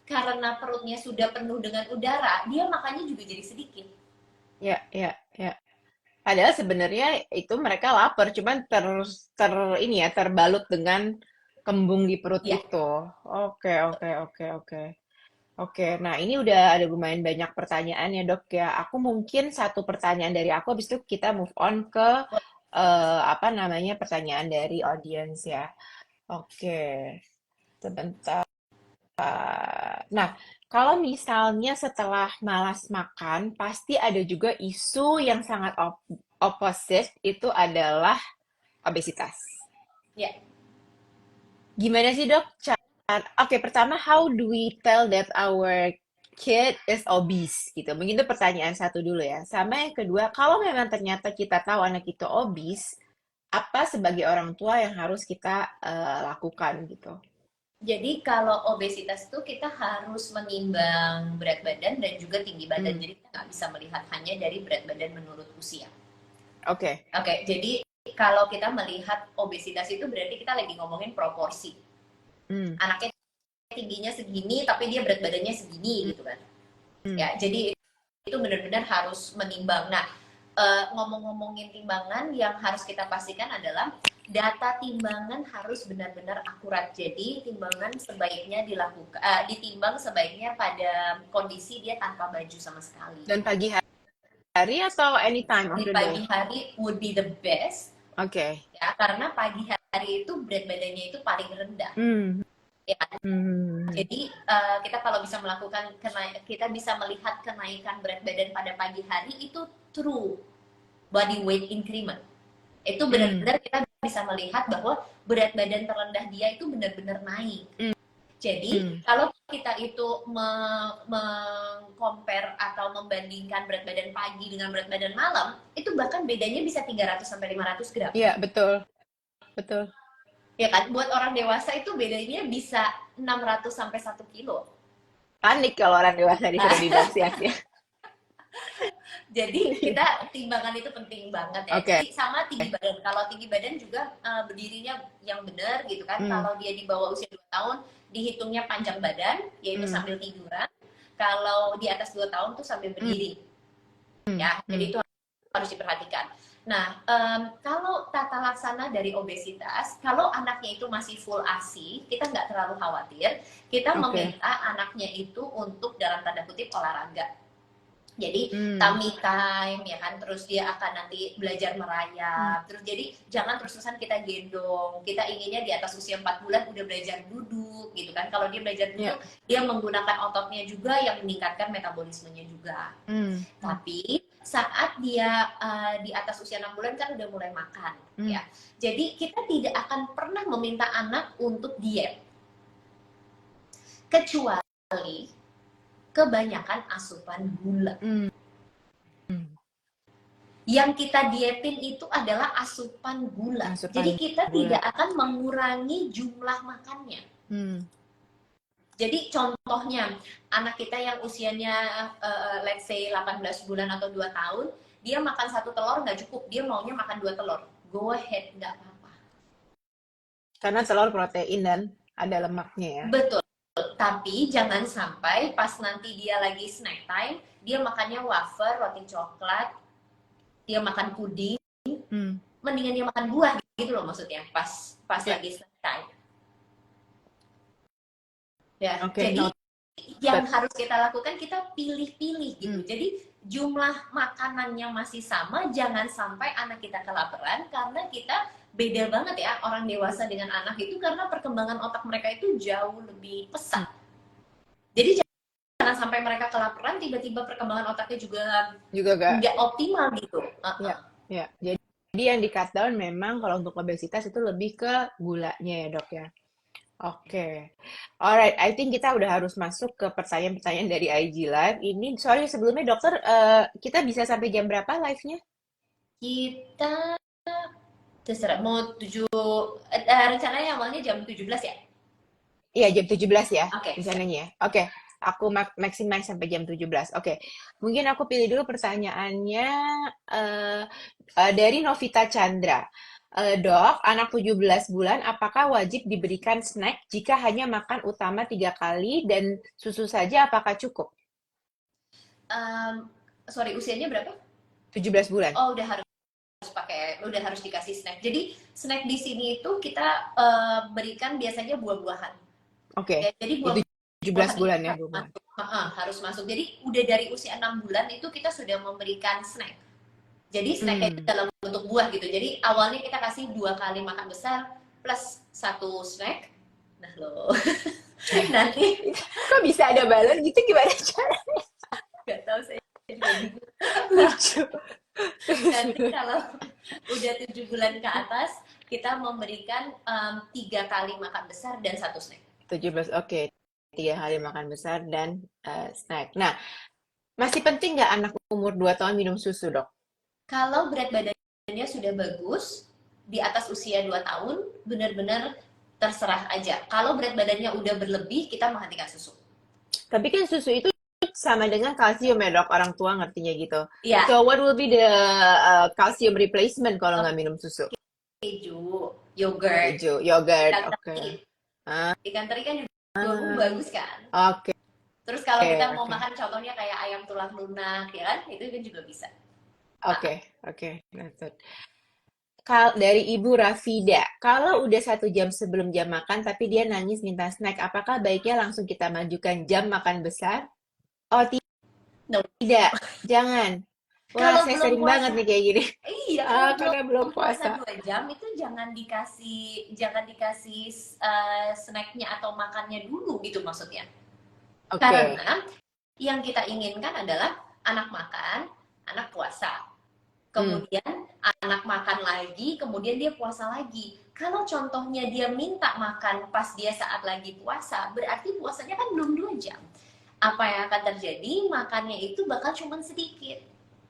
Karena perutnya sudah penuh dengan udara, dia makannya juga jadi sedikit. Ya, ya, ya. Padahal sebenarnya itu mereka lapar, cuman terbalut dengan kembung di perut itu. Oke, oke, oke, oke. Oke, nah ini udah ada lumayan banyak pertanyaan ya, Dok ya. Aku mungkin satu pertanyaan dari aku, habis itu kita move on ke pertanyaan dari audience ya. Oke, sebentar. Nah, kalau misalnya setelah malas makan, pasti ada juga isu yang sangat opposite, itu adalah obesitas. Ya. Gimana sih, Dok? Oke, pertama, how do we tell that our kid is obese gitu? Mungkin itu pertanyaan satu dulu ya. Sama yang kedua, kalau memang ternyata kita tahu anak itu obese, apa sebagai orang tua yang harus kita lakukan gitu? Jadi kalau obesitas itu kita harus menimbang berat badan dan juga tinggi badan. Jadi kita nggak bisa melihat hanya dari berat badan menurut usia. Oke. Oke, jadi kalau kita melihat obesitas itu berarti kita lagi ngomongin proporsi. Anaknya tingginya segini tapi dia berat badannya segini gitu kan. Ya, jadi itu benar-benar harus menimbang. Nah, ngomong-ngomongin timbangan, yang harus kita pastikan adalah data timbangan harus benar-benar akurat. Jadi timbangan sebaiknya dilakukan, ditimbang sebaiknya pada kondisi dia tanpa baju sama sekali. Dan pagi hari atau anytime of Di the pagi day? hari would be the best, Oke. ya, karena pagi hari itu berat badannya itu paling rendah. Hmm. Ya, Hmm. jadi kita kalau bisa melakukan kita bisa melihat kenaikan berat badan pada pagi hari itu true body weight increment. Itu benar-benar kita bisa melihat bahwa berat badan terendah dia itu benar-benar naik. Jadi kalau kita itu compare atau membandingkan berat badan pagi dengan berat badan malam, itu bahkan bedanya bisa 300 sampai 500 gram. Iya, betul. Betul. Ya kan? Buat orang dewasa itu bedanya bisa 600 sampai 1 kilo. Panik kalau orang dewasa disuruh dibilang siang-siang. Jadi kita timbangan itu penting banget ya. Oke. Jadi sama tinggi badan. Kalau tinggi badan juga berdirinya yang benar gitu kan. Kalau dia di bawah usia 2 tahun dihitungnya panjang badan, yaitu sambil tiduran. Kalau di atas 2 tahun tuh sambil berdiri. Ya, jadi itu harus diperhatikan. Nah, kalau tata laksana dari obesitas, kalau anaknya itu masih full ASI, kita nggak terlalu khawatir. Kita meminta anaknya itu untuk dalam tanda kutip olahraga. Jadi tummy time ya kan, terus dia akan nanti belajar merayap. Terus jadi jangan terus-terusan kita gendong. Kita inginnya di atas usia 4 bulan udah belajar duduk gitu kan. Kalau dia belajar duduk, dia menggunakan ototnya juga yang meningkatkan metabolismenya juga. Tapi saat dia di atas usia 6 bulan kan udah mulai makan ya. Jadi kita tidak akan pernah meminta anak untuk diet. Kecuali kebanyakan asupan gula. Yang kita dietin itu adalah asupan gula. Jadi kita tidak akan mengurangi jumlah makannya. Jadi contohnya, anak kita yang usianya let's say 18 bulan atau 2 tahun, dia makan 1 telur nggak cukup, dia maunya makan 2 telur. Go ahead, nggak apa-apa. Karena telur protein dan ada lemaknya ya. Betul. Tapi jangan sampai pas nanti dia lagi snack time, dia makannya wafer, roti coklat, dia makan puding, mendingan dia makan buah gitu loh maksudnya, pas lagi snack time. Ya, jadi yang harus kita lakukan, kita pilih-pilih gitu. Jadi jumlah makanannya masih sama, jangan sampai anak kita kelaparan, karena kita beda banget ya orang dewasa dengan anak itu, karena perkembangan otak mereka itu jauh lebih pesat. Jadi jangan sampai mereka kelaparan, tiba-tiba perkembangan otaknya juga nggak optimal gitu. Ya. Jadi yang di cut down memang kalau untuk obesitas itu lebih ke gulanya ya dok ya. Oke. Alright, I think kita udah harus masuk ke pertanyaan-pertanyaan dari IG Live. Ini, sorry sebelumnya dokter, kita bisa sampai jam berapa live-nya? Kita terserah, mau rencananya awalnya jam 17 ya? Iya, jam 17 ya, Oke. rencananya ya. Oke, aku maximize sampai jam 17. Oke, mungkin aku pilih dulu pertanyaannya dari Novita Chandra. Dok, anak 17 bulan apakah wajib diberikan snack jika hanya makan utama 3 kali dan susu saja, apakah cukup? Sorry, usianya berapa? 17 bulan. Oh, udah harus dikasih snack. Jadi snack di sini itu kita berikan biasanya buah-buahan. Oke. Jadi 17 bulan ya, buah-buahan. Harus masuk. Jadi udah dari usia 6 bulan itu kita sudah memberikan snack. Jadi snacknya itu dalam bentuk buah gitu. Jadi awalnya kita kasih 2 kali makan besar plus 1 snack. Nah loh, nanti kok bisa ada balon gitu, gimana caranya? Gak tahu, saya juga bingung. Lucu. Nanti kalau udah 7 bulan ke atas, kita memberikan 3 kali makan besar dan 1 snack. 17, oke. 3 kali makan besar dan snack. Nah, masih penting nggak anak umur 2 tahun minum susu, dok? Kalau berat badannya sudah bagus, di atas usia 2 tahun, benar-benar terserah aja. Kalau berat badannya udah berlebih, kita menghentikan susu. Tapi kan susu itu sama dengan kalsium ya, dok? Orang tua ngertinya gitu. Yeah. So, what will be the calcium replacement kalau nggak minum susu? Keju, yogurt. Oke. Ikan teri kan juga bagus kan? Oke. Terus kalau kita mau makan contohnya kayak ayam tulang lunak, ya kan? Itu kan juga bisa. Oke, oke, noted. Dari Ibu Rafida, kalau udah 1 jam sebelum jam makan, tapi dia nangis minta snack, apakah baiknya langsung kita majukan jam makan besar? Oh, No. tidak, jangan. Wah, Kalau saya belum sering banget puasa, nih kayak gini. iya, Ah, kalau belum karena belum puasa puasa. 2 jam itu jangan dikasih snacknya atau makannya dulu gitu maksudnya. Oke. Karena yang kita inginkan adalah anak makan, anak puasa. Hmm, Kemudian anak makan lagi, kemudian dia puasa lagi. Kalau contohnya dia minta makan pas dia saat lagi puasa, berarti puasanya kan belum 2 jam. Apa yang akan terjadi? Makannya itu bakal cuman sedikit.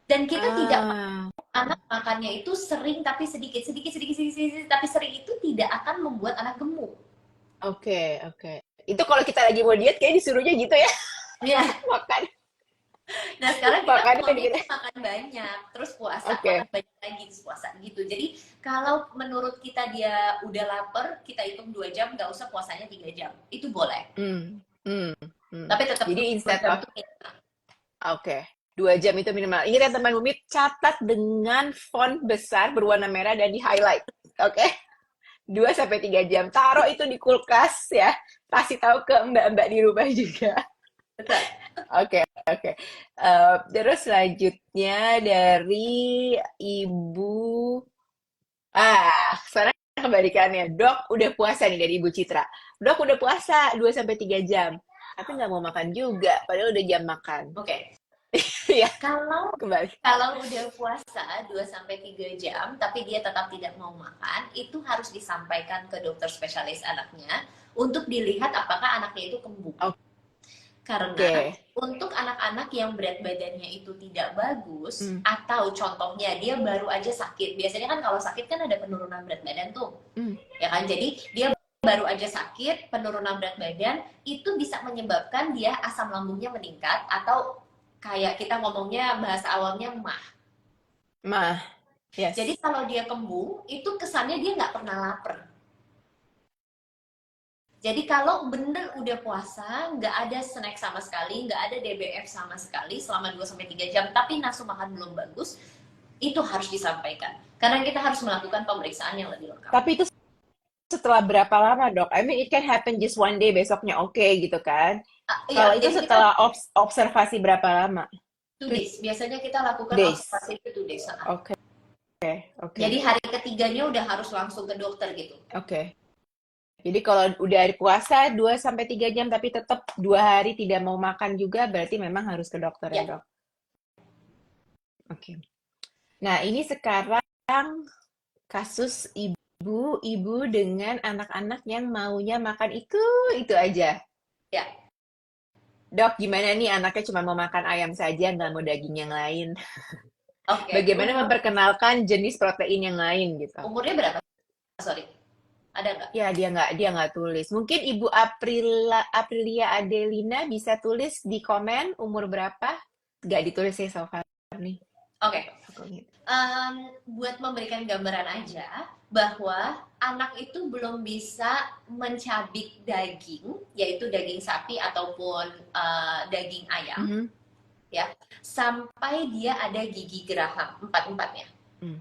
Dan kita tidak mau ah, anak makannya itu sering tapi sedikit, sedikit, sedikit, sedikit, sedikit, tapi sering itu tidak akan membuat anak gemuk. oke, oke. Itu kalau kita lagi mau diet, kayak disuruhnya gitu ya, Ya, makan, nah sekarang kita makannya maunya dikit. itu makan banyak, terus puasa, makan Oke. banyak lagi, terus puasa gitu. Jadi kalau menurut kita dia udah lapar, kita hitung 2 jam, nggak usah puasanya 3 jam. Itu boleh. Hmm, hmm, hmm. Tapi tetap Jadi 2 instead jam of tuh minimal. Oke, 2 jam itu minimal. Ingat ya teman Bumi, catat dengan font besar berwarna merah dan di highlight. Oke, 2 sampai 3 jam. Taruh itu di kulkas ya. Kasih tahu ke mbak-mbak di rumah juga. Betul. Oke, oke. Terus selanjutnya dari Ibu. Sekarang kebalikannya. Dok, udah puasa nih dari Ibu Citra. Dok, udah puasa 2 sampai 3 jam. Tapi nggak mau makan juga, padahal udah jam makan. Oke. Iya, Kalau kembali. kalau udah puasa 2 sampai 3 jam, tapi dia tetap tidak mau makan, itu harus disampaikan ke dokter spesialis anaknya untuk dilihat apakah anaknya itu kembung. Karena Oke. untuk anak-anak yang berat badannya itu tidak bagus, Hmm, atau contohnya dia baru aja sakit. Biasanya kan kalau sakit kan ada penurunan berat badan tuh. hmm. Ya kan? Jadi dia baru aja sakit, penurunan berat badan, itu bisa menyebabkan dia asam lambungnya meningkat, atau kayak kita ngomongnya bahasa awamnya mah. Mah, Jadi yes. kalau dia kembung, itu kesannya dia nggak pernah lapar. Jadi kalau bener udah puasa, nggak ada snack sama sekali, nggak ada DBF sama sekali selama 2 sampai 3 jam, tapi nafsu makan belum bagus, itu harus disampaikan. Karena kita harus melakukan pemeriksaan yang lebih lengkap. Tapi itu setelah berapa lama, Dok? I mean, it can happen just one day, besoknya oke gitu kan? Iya, Kalau itu jadi kita setelah observasi berapa lama? 2 days. Biasanya kita lakukan 2 days. observasi itu 2 days. Oke, oke, Jadi hari ketiganya udah harus langsung ke dokter gitu. oke. Jadi kalau udah hari puasa 2 sampai 3 jam tapi tetap 2 hari tidak mau makan juga berarti memang harus ke dokter ya, Ya, Dok. Oke. Nah, ini sekarang kasus ibu-ibu dengan anak-anak yang maunya makan itu aja. ya. Dok, gimana nih anaknya cuma mau makan ayam saja, nggak mau daging yang lain? Oke, Bagaimana memperkenalkan jenis protein yang lain gitu? umurnya berapa? Sorry, ada nggak? Ya, dia nggak tulis. Mungkin Ibu Aprilia Adelina bisa tulis di komen umur berapa? Nggak ditulis ya so far nih. Oke, Aku lihat. buat memberikan gambaran aja bahwa anak itu belum bisa mencabik daging, yaitu daging sapi ataupun daging ayam, Mhm. ya, sampai dia ada gigi geraham empat-empatnya, Hmm.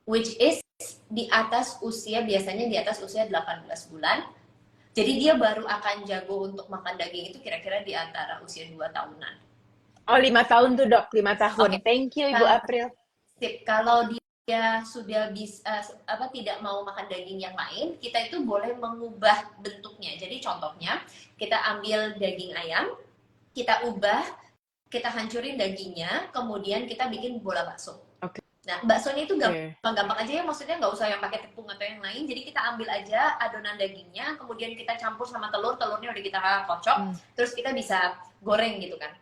which is di atas usia, biasanya di atas usia 18 bulan. Jadi dia baru akan jago untuk makan daging itu kira-kira di antara usia 2 tahunan. Oh, 5 tahun tuh dok, 5 tahun. Oke, Thank you Ibu April. sip. Kalau dia sudah bisa tidak mau makan daging yang lain, kita itu boleh mengubah bentuknya. Jadi contohnya, kita ambil daging ayam, kita ubah, kita hancurin dagingnya, kemudian kita bikin bola bakso. Oke. Nah, baksonya itu Oke. gampang-gampang aja ya, maksudnya nggak usah yang pakai tepung atau yang lain. Jadi kita ambil aja adonan dagingnya, kemudian kita campur sama telur, telurnya udah kita kocok, Hmm. terus kita bisa goreng gitu kan,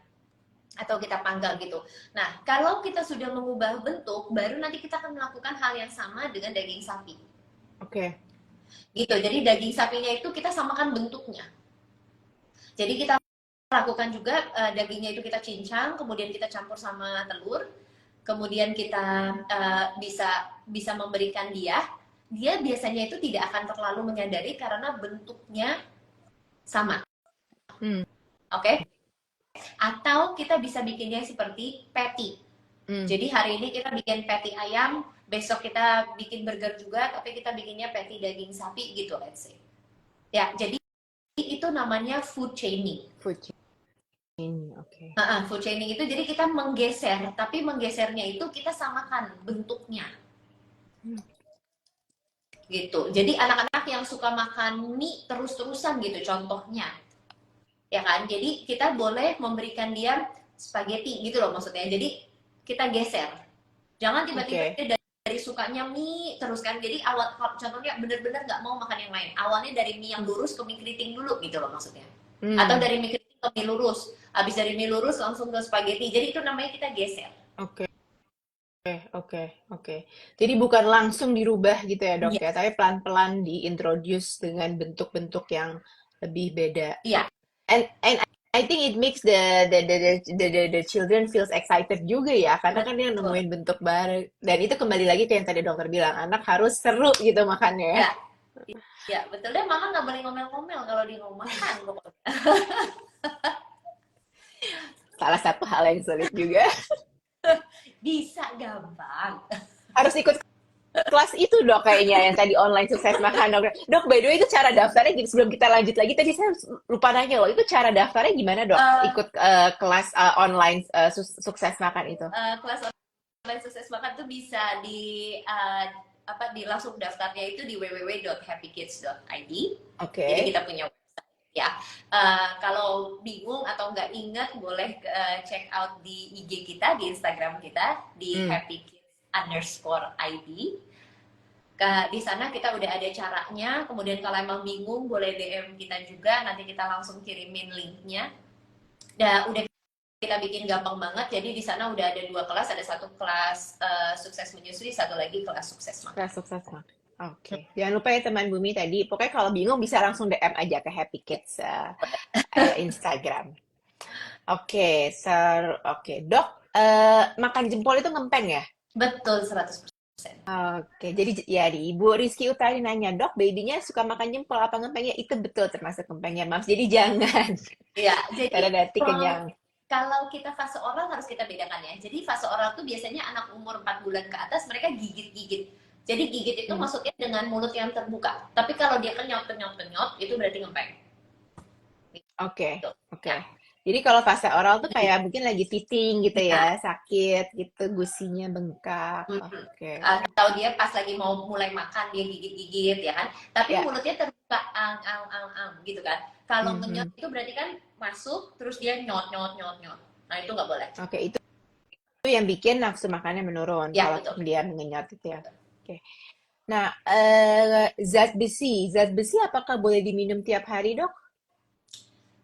atau kita panggang gitu. Nah, kalau kita sudah mengubah bentuk, baru nanti kita akan melakukan hal yang sama dengan daging sapi. Oke. Gitu. Jadi daging sapinya itu kita samakan bentuknya. Jadi kita lakukan juga dagingnya itu kita cincang, kemudian kita campur sama telur, kemudian kita bisa memberikan dia biasanya itu tidak akan terlalu menyadari karena bentuknya sama. Hmm. Oke? Atau kita bisa bikinnya seperti patty. Hmm. Jadi hari ini kita bikin patty ayam, besok kita bikin burger juga, tapi kita bikinnya patty daging sapi gitu, let's say. Ya, jadi itu namanya food chaining. Food chain, oke. Food chaining itu jadi kita menggeser, tapi menggesernya itu kita samakan bentuknya. Hmm. Gitu. Jadi anak-anak yang suka makan mie terus-terusan gitu contohnya. Ya kan? Jadi kita boleh memberikan dia spaghetti gitu loh maksudnya. Jadi kita geser. Jangan tiba-tiba Oke. dia dari sukanya mie terus kan. Jadi awal contohnya bener-bener nggak mau makan yang lain. Awalnya dari mie yang lurus ke mie keriting dulu gitu loh maksudnya. Atau Hmm. dari mie keriting ke mie lurus. Habis dari mie lurus langsung ke spaghetti. Jadi itu namanya kita geser. Oke. Oke, oke. Jadi bukan langsung dirubah gitu ya, Dok Iya, ya, tapi pelan-pelan diintroduce dengan bentuk-bentuk yang lebih beda. iya, And I think it makes the children feels excited juga ya, karena kan dia betul. nemuin bentuk baru. Dan itu kembali lagi ke yang tadi dokter bilang, anak harus seru gitu makannya ya. Ya, ya betul deh. Mama nggak boleh ngomel-ngomel kalau di rumah kan pokoknya. Salah satu hal yang sulit juga. Bisa gampang. Harus ikut kelas itu dok kayaknya yang tadi online sukses makan dok. Dok, by the way itu cara daftarnya gitu. Sebelum kita lanjut lagi tadi saya lupa nanya loh. Itu cara daftarnya gimana dok? Eh, Ikut kelas online sukses makan itu. Kelas online sukses makan tuh bisa di apa di langsung daftarnya itu di www.happykids.id. Oke. Jadi kita punya website ya. Kalau bingung atau nggak ingat boleh check out di IG kita, di Instagram kita di Hmm. happykids_id. Di sana kita udah ada caranya. Kemudian kalau emang bingung boleh DM kita juga. Nanti kita langsung kirimin linknya. Udah kita bikin gampang banget. Jadi di sana udah ada 2 kelas. Ada satu kelas sukses menyusui, satu lagi kelas sukses makan. Kelas sukses makan. Oke. Jangan lupa ya teman Bumi tadi. Pokoknya kalau bingung bisa langsung DM aja ke Happy Kids Instagram. Oke, oke. Dok, makan jempol itu ngempeng ya? Betul 100%. Oke, jadi ya di Ibu Rizky Utari nanya, dok, babynya suka makan jempol apa ngempengnya? Itu betul termasuk ngempengnya, Mams. Jadi jangan, Ya, jadi karena nanti kenyang. kalau kita fase oral harus kita bedakan ya. Jadi fase oral tuh biasanya anak umur 4 bulan ke atas mereka gigit-gigit. Jadi gigit itu Hmm. maksudnya dengan mulut yang terbuka. Tapi kalau dia kenyot-kenyot-kenyot itu berarti ngempeng. Oke, Gitu. oke. Ya. Jadi kalau fase oral tuh kayak mungkin lagi teething gitu ya, sakit gitu, gusinya bengkak. Oke. Atau dia pas lagi mau mulai makan dia gigit-gigit ya kan. Tapi Ya. mulutnya terbuka gitu kan. Kalau ngenyot Mhm. itu berarti kan masuk terus dia nyot nyot nyot nyot. Nah itu nggak boleh. Oke, itu yang bikin nafsu makannya menurun Ya kalau betul. dia mengenyot itu ya. Oke. Nah, zat besi apakah boleh diminum tiap hari, dok?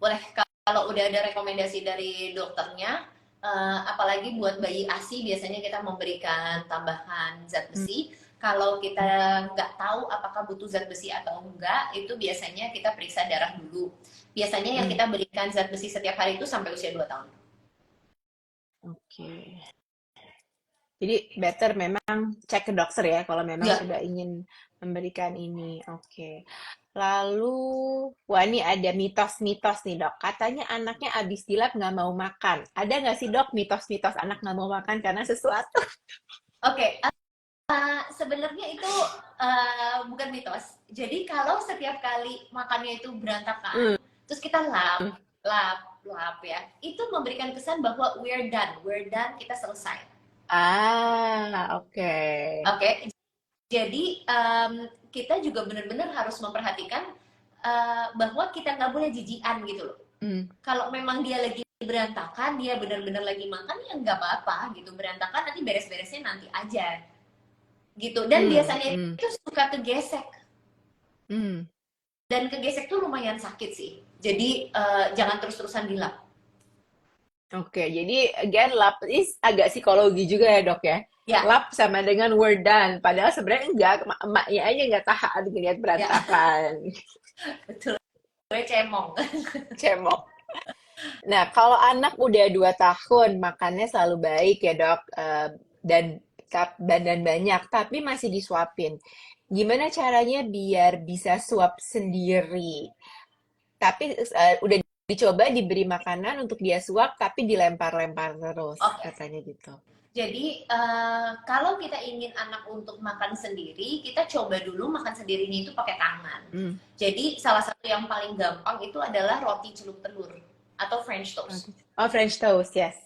Boleh kalau udah ada rekomendasi dari dokternya, apalagi buat bayi ASI biasanya kita memberikan tambahan zat Hmm. besi. Kalau kita nggak tahu apakah butuh zat besi atau enggak, itu biasanya kita periksa darah dulu. Biasanya yang Hmm. kita berikan zat besi setiap hari itu sampai usia 2 tahun. Oke. Jadi better memang cek ke dokter ya kalau memang Ya, sudah ingin memberikan ini. Oke. Lalu, wah ini ada mitos-mitos nih dok. Katanya anaknya abis dilap nggak mau makan. Ada nggak sih dok mitos-mitos anak nggak mau makan karena sesuatu? oke. Sebenarnya itu bukan mitos. Jadi kalau setiap kali makannya itu berantakan, Hmm. terus kita lap, lap, lap ya, itu memberikan kesan bahwa we're done, kita selesai. Oke. Oke, jadi kita juga benar-benar harus memperhatikan bahwa kita nggak boleh jijian gitu loh. Hmm. Kalau memang dia lagi berantakan, dia benar-benar lagi makan ya nggak apa-apa gitu. Berantakan nanti beres-beresnya nanti aja gitu. Dan Hmm. biasanya Hmm. itu suka kegesek Hmm. dan kegesek tuh lumayan sakit sih. Jadi jangan terus-terusan dilap. Oke, jadi again lap is agak psikologi juga ya dok ya. Ya, Lap sama dengan we're done. Padahal sebenarnya enggak, emaknya aja nggak tahan ngeliat ya berantakan. betul. Gue cemong. Cemok. Nah, kalau anak udah 2 tahun, makannya selalu baik ya dok, dan badan banyak, tapi masih disuapin. Gimana caranya biar bisa suap sendiri? Tapi udah dicoba diberi makanan untuk dia suap tapi dilempar-lempar terus Oke. katanya gitu. Jadi kalau kita ingin anak untuk makan sendiri, kita coba dulu makan sendirinya itu pakai tangan. Hmm. Jadi salah satu yang paling gampang itu adalah roti celup telur atau French toast. Oh, French toast, yes.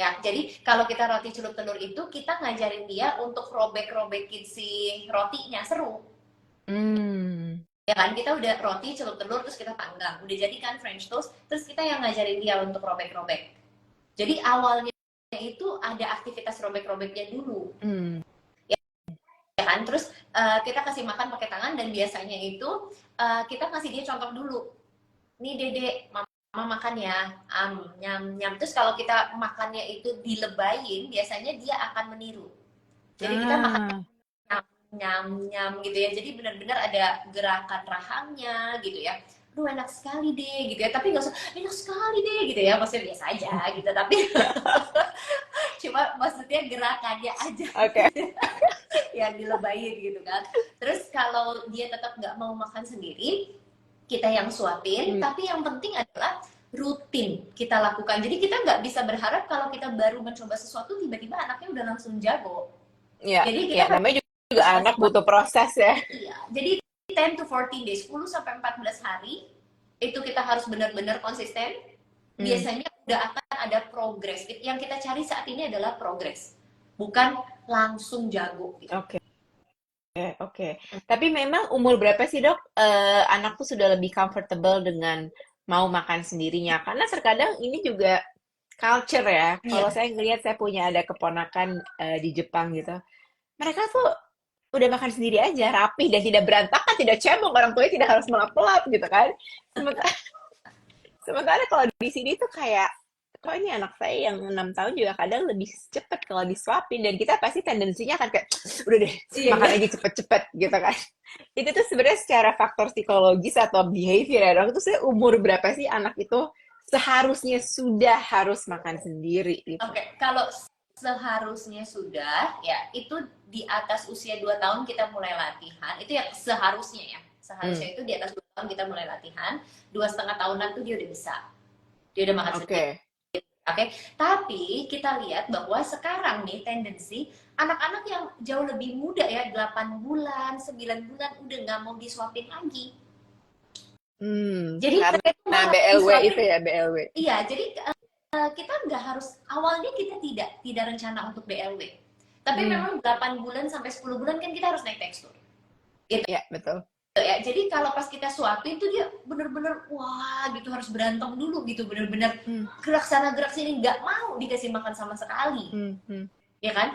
Ya, jadi kalau kita roti celup telur itu kita ngajarin dia untuk robek-robekin si rotinya, seru. Hmm. Ya kan, kita udah roti celup telur terus kita panggang, udah jadi kan French toast, terus kita yang ngajarin dia untuk robek-robek. Jadi awalnya itu ada aktivitas robek-robeknya dulu. Ya kan, terus kita kasih makan pakai tangan dan biasanya itu kita kasih dia contoh dulu. Nih Dede, mama makan ya, nyam nyam. Terus kalau kita makannya itu dilebayin, biasanya dia akan meniru. Jadi kita makan nyam nyam nyam gitu ya. Jadi benar-benar ada gerakan rahangnya gitu ya. Aduh enak sekali deh gitu ya. Tapi nggak usah enak sekali deh gitu ya. Maksudnya biasa aja gitu. Tapi cuma maksudnya gerakannya aja. Oke. Yang dilebayin gitu kan. Terus kalau dia tetap nggak mau makan sendiri, kita yang suapin. Tapi yang penting adalah rutin kita lakukan. Jadi kita nggak bisa berharap kalau kita baru mencoba sesuatu tiba-tiba anaknya udah langsung jago. Iya. Jadi kita Namanya juga anak butuh proses ya. Iya. Jadi 10 to 14 days, 10 sampai 14 hari itu kita harus benar-benar konsisten. Biasanya udah akan ada progres. Yang kita cari saat ini adalah progres, bukan langsung jago gitu. Oke. Tapi memang umur berapa sih dok anak tuh sudah lebih comfortable dengan mau makan sendirinya? Karena terkadang ini juga culture ya. Kalau saya ngelihat, saya punya ada keponakan di Jepang gitu. Mereka tuh udah makan sendiri aja, rapi dan tidak berantakan, tidak cebong, orang tuanya tidak harus melap-melap gitu kan. Sementara kalau di sini tuh kayak, kok ini anak saya yang 6 tahun juga kadang lebih cepet kalau disuapin, dan kita pasti tendensinya akan kayak, udah deh, makan aja cepet-cepet gitu kan. Itu tuh sebenarnya secara faktor psikologis atau behavior ya dok, itu saya umur berapa sih anak itu seharusnya sudah harus makan sendiri gitu? Oke, kalau seharusnya sudah, ya itu di atas usia 2 tahun kita mulai latihan, itu yang seharusnya ya. Seharusnya itu di atas 2 tahun kita mulai latihan, 2,5 tahunan tuh dia udah bisa. Dia udah makan sendiri. Oke, tapi kita lihat bahwa sekarang nih tendensi anak-anak yang jauh lebih muda ya, 8 bulan, 9 bulan udah nggak mau disuapin lagi. Jadi karena BLW itu ya, BLW. Iya, jadi kita nggak harus, awalnya kita tidak rencana untuk BLW. Tapi memang 8 bulan sampai 10 bulan kan kita harus naik tekstur. Gitu. Iya, betul. Ya, jadi kalau pas kita suapin tuh dia bener-bener wah gitu, harus berantem dulu gitu, bener-bener gerak sana gerak sini, nggak mau dikasih makan sama sekali. Ya kan?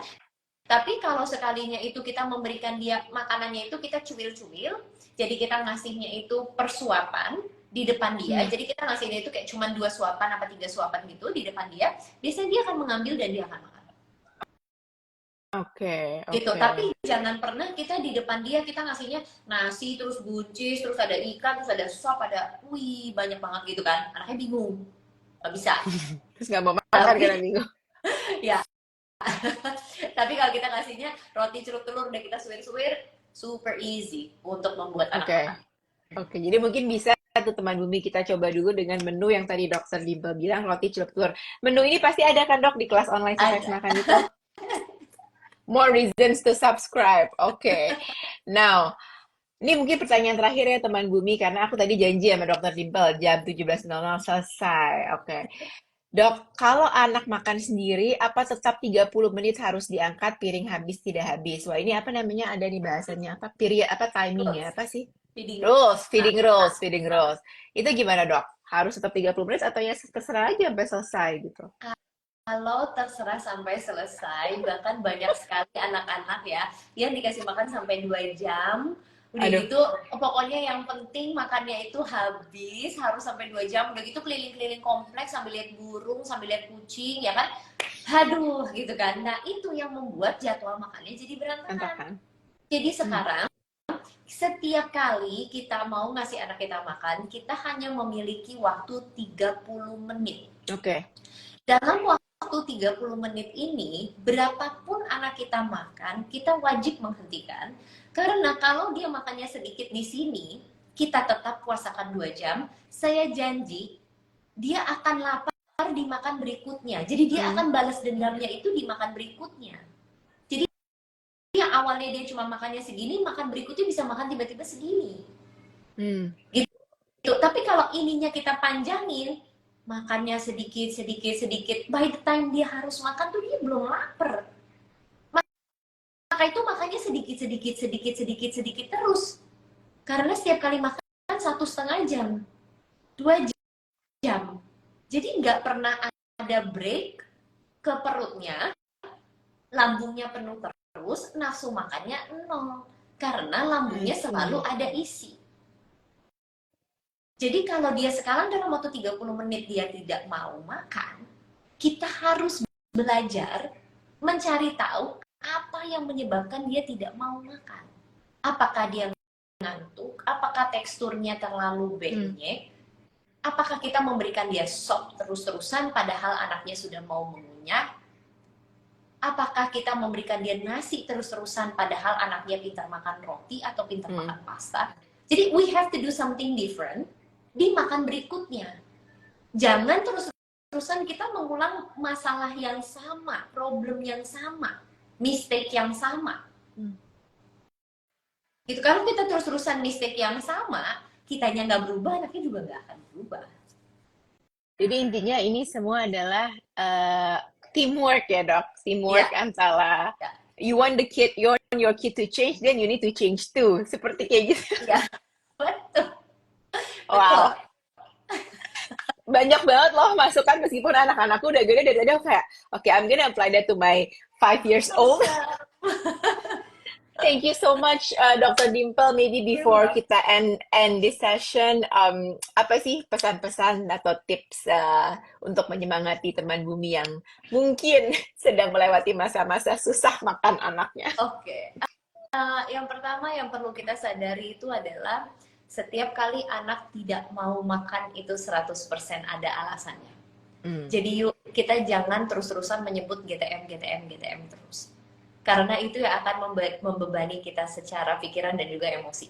Tapi kalau sekalinya itu kita memberikan dia makanannya itu kita cuil-cuil, jadi kita ngasihnya itu persuapan di depan dia, jadi kita ngasihnya itu kayak cuman 2 suapan apa 3 suapan gitu di depan dia, biasanya dia akan mengambil dan dia akan makan. Oke. Gitu, tapi jangan pernah kita di depan dia kita ngasihnya nasi terus buncis, terus ada ikan, terus ada sop, ada banyak banget gitu kan, anaknya bingung, nggak bisa. Terus nggak mau makan karena bingung. Ya. Tapi kalau kita ngasihnya roti celup telur udah kita suwir-suwir, super easy untuk membuat anak-anak. Oke, jadi mungkin bisa tuh teman bumi kita coba dulu dengan menu yang tadi Dokter Dimple bilang, roti celup telur. Menu ini pasti ada kan dok di kelas online Sukses Makan itu? More reasons to subscribe. Oke. Now, ini mungkin pertanyaan terakhir ya teman bumi, karena aku tadi janji sama Dokter Dimple jam 17.00 selesai. Oke. Dok, kalau anak makan sendiri, apa tetap 30 menit harus diangkat, piring habis tidak habis? Wah, ini apa namanya, ada di bahasanya apa? Period, apa timingnya, apa sih? Feeding rules. Itu gimana dok? Harus tetap 30 menit atau ya terserah aja sampai selesai gitu? Kalau terserah sampai selesai, bahkan banyak sekali anak-anak ya yang dikasih makan sampai 2 jam. Udah gitu, pokoknya yang penting makannya itu habis, harus sampai 2 jam. Udah gitu keliling-keliling kompleks sambil lihat burung, sambil lihat kucing, ya kan? Aduh, gitu kan. Nah, itu yang membuat jadwal makannya jadi berantakan. Jadi sekarang, setiap kali kita mau ngasih anak kita makan, kita hanya memiliki waktu 30 menit. Oke. Dalam waktu 30 menit ini, berapapun anak kita makan, kita wajib menghentikan. Karena kalau dia makannya sedikit di sini, kita tetap puasakan 2 jam. Saya janji, dia akan lapar di makan berikutnya. Jadi dia akan balas dendamnya itu di makan berikutnya. Jadi yang awalnya dia cuma makannya segini, makan berikutnya bisa makan tiba-tiba segini. Gitu. Tapi kalau ininya kita panjangin, makannya sedikit, sedikit, sedikit, by the time dia harus makan tuh dia belum lapar. Maka itu makannya sedikit, sedikit, sedikit, sedikit, sedikit terus. Karena setiap kali makan 1,5 jam, 2 jam. Jadi nggak pernah ada break ke perutnya, lambungnya penuh terus, nafsu makannya nol. Karena lambungnya selalu ada isi. Jadi kalau dia sekarang dalam waktu 30 menit dia tidak mau makan, kita harus belajar mencari tahu apa yang menyebabkan dia tidak mau makan. Apakah dia ngantuk? Apakah teksturnya terlalu benyek? Apakah kita memberikan dia sop terus-terusan padahal anaknya sudah mau mengunyah? Apakah kita memberikan dia nasi terus-terusan padahal anaknya pintar makan roti atau pintar makan pasta? Jadi we have to do something different di makan berikutnya. Jangan terus-terusan kita mengulang masalah yang sama, problem yang sama, mistake yang sama. Gitu. Kalau kita terus-terusan mistake yang sama, kitanya nggak berubah, anaknya juga nggak akan berubah. Jadi intinya ini semua adalah teamwork ya dok, teamwork antara you want your kid to change, then you need to change too, seperti kayak gitu. Ya, betul. Wow. Banyak banget loh masukan meskipun anak-anakku udah gede dari tadi aku kayak, okay, I'm gonna apply that to my 5 years old. Thank you so much, Dr. Dimple. Maybe before kita end this session, apa sih pesan-pesan atau tips untuk menyemangati teman bumi yang mungkin sedang melewati masa-masa susah makan anaknya? Oke. Yang pertama yang perlu kita sadari itu adalah setiap kali anak tidak mau makan itu 100% ada alasannya. Jadi yuk kita jangan terus-terusan menyebut GTM, GTM, GTM terus. Karena itu yang akan membebani kita secara pikiran dan juga emosi.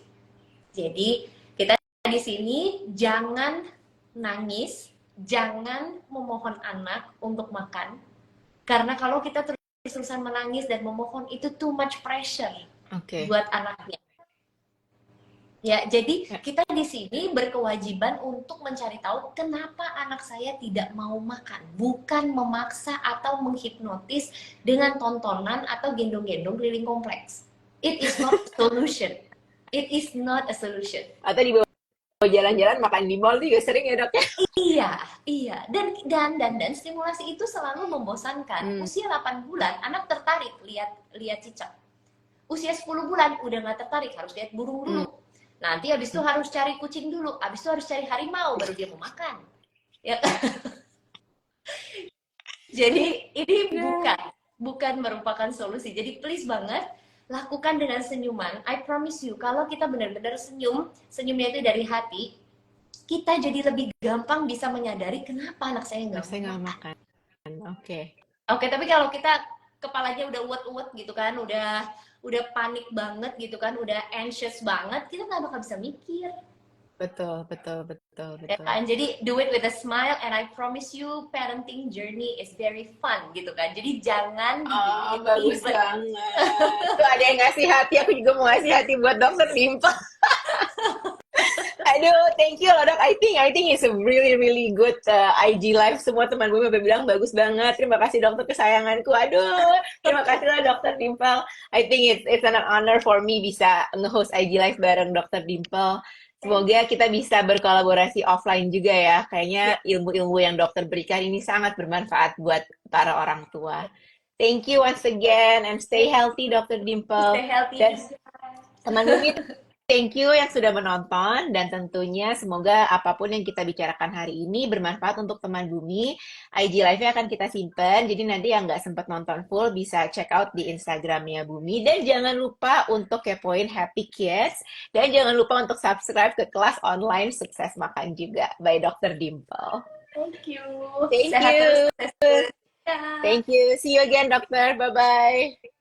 Jadi kita di sini jangan nangis, jangan memohon anak untuk makan. Karena kalau kita terus-terusan menangis dan memohon itu too much pressure buat anaknya. Ya, jadi kita di sini berkewajiban untuk mencari tahu kenapa anak saya tidak mau makan, bukan memaksa atau menghipnotis dengan tontonan atau gendong-gendong keliling kompleks. It is not a solution. It is not a solution. Atau dibawa jalan-jalan makan di mall juga sering ya dok ya? Iya. Dan stimulasi itu selalu membosankan. Usia 8 bulan anak tertarik lihat cicak. Usia 10 bulan udah nggak tertarik, harus lihat burung dulu. Nanti habis itu harus cari kucing dulu, habis itu harus cari harimau, baru dia mau makan. Ya. Jadi ini bukan merupakan solusi. Jadi please banget, lakukan dengan senyuman. I promise you, kalau kita benar-benar senyumnya itu dari hati, kita jadi lebih gampang bisa menyadari kenapa anak saya nggak makan. Oke, tapi kalau kita kepalanya udah uwet-uwet gitu kan, udah panik banget gitu kan, udah anxious banget, kita nggak bakal bisa mikir. Betul. Ya kan? Jadi do it with a smile, and I promise you parenting journey is very fun gitu kan. Jadi jangan bagus banget. Tuh ada yang ngasih hati, aku juga mau ngasih hati buat Dr. Dimple. Aduh, thank you loh dok. I think it's a really good IG live. Semua teman gue bilang bagus banget. Terima kasih dokter kesayanganku. Aduh, terima kasih loh Dr. Dimple. I think it's an honor for me bisa nge-host IG live bareng Dr. Dimple. Semoga kita bisa berkolaborasi offline juga ya. Kayaknya ilmu-ilmu yang dokter berikan ini sangat bermanfaat buat para orang tua. Thank you once again and stay healthy Dr. Dimple. Stay healthy. Dan teman bumi, thank you yang sudah menonton, dan tentunya semoga apapun yang kita bicarakan hari ini bermanfaat untuk teman bumi. IG live-nya akan kita simpan, jadi nanti yang nggak sempat nonton full bisa check out di Instagramnya Bumi. Dan jangan lupa untuk kepoin Happy Kids, dan jangan lupa untuk subscribe ke kelas online Sukses Makan juga by Dr. Dimple. Thank you. Thank you. See you again, dokter. Bye-bye.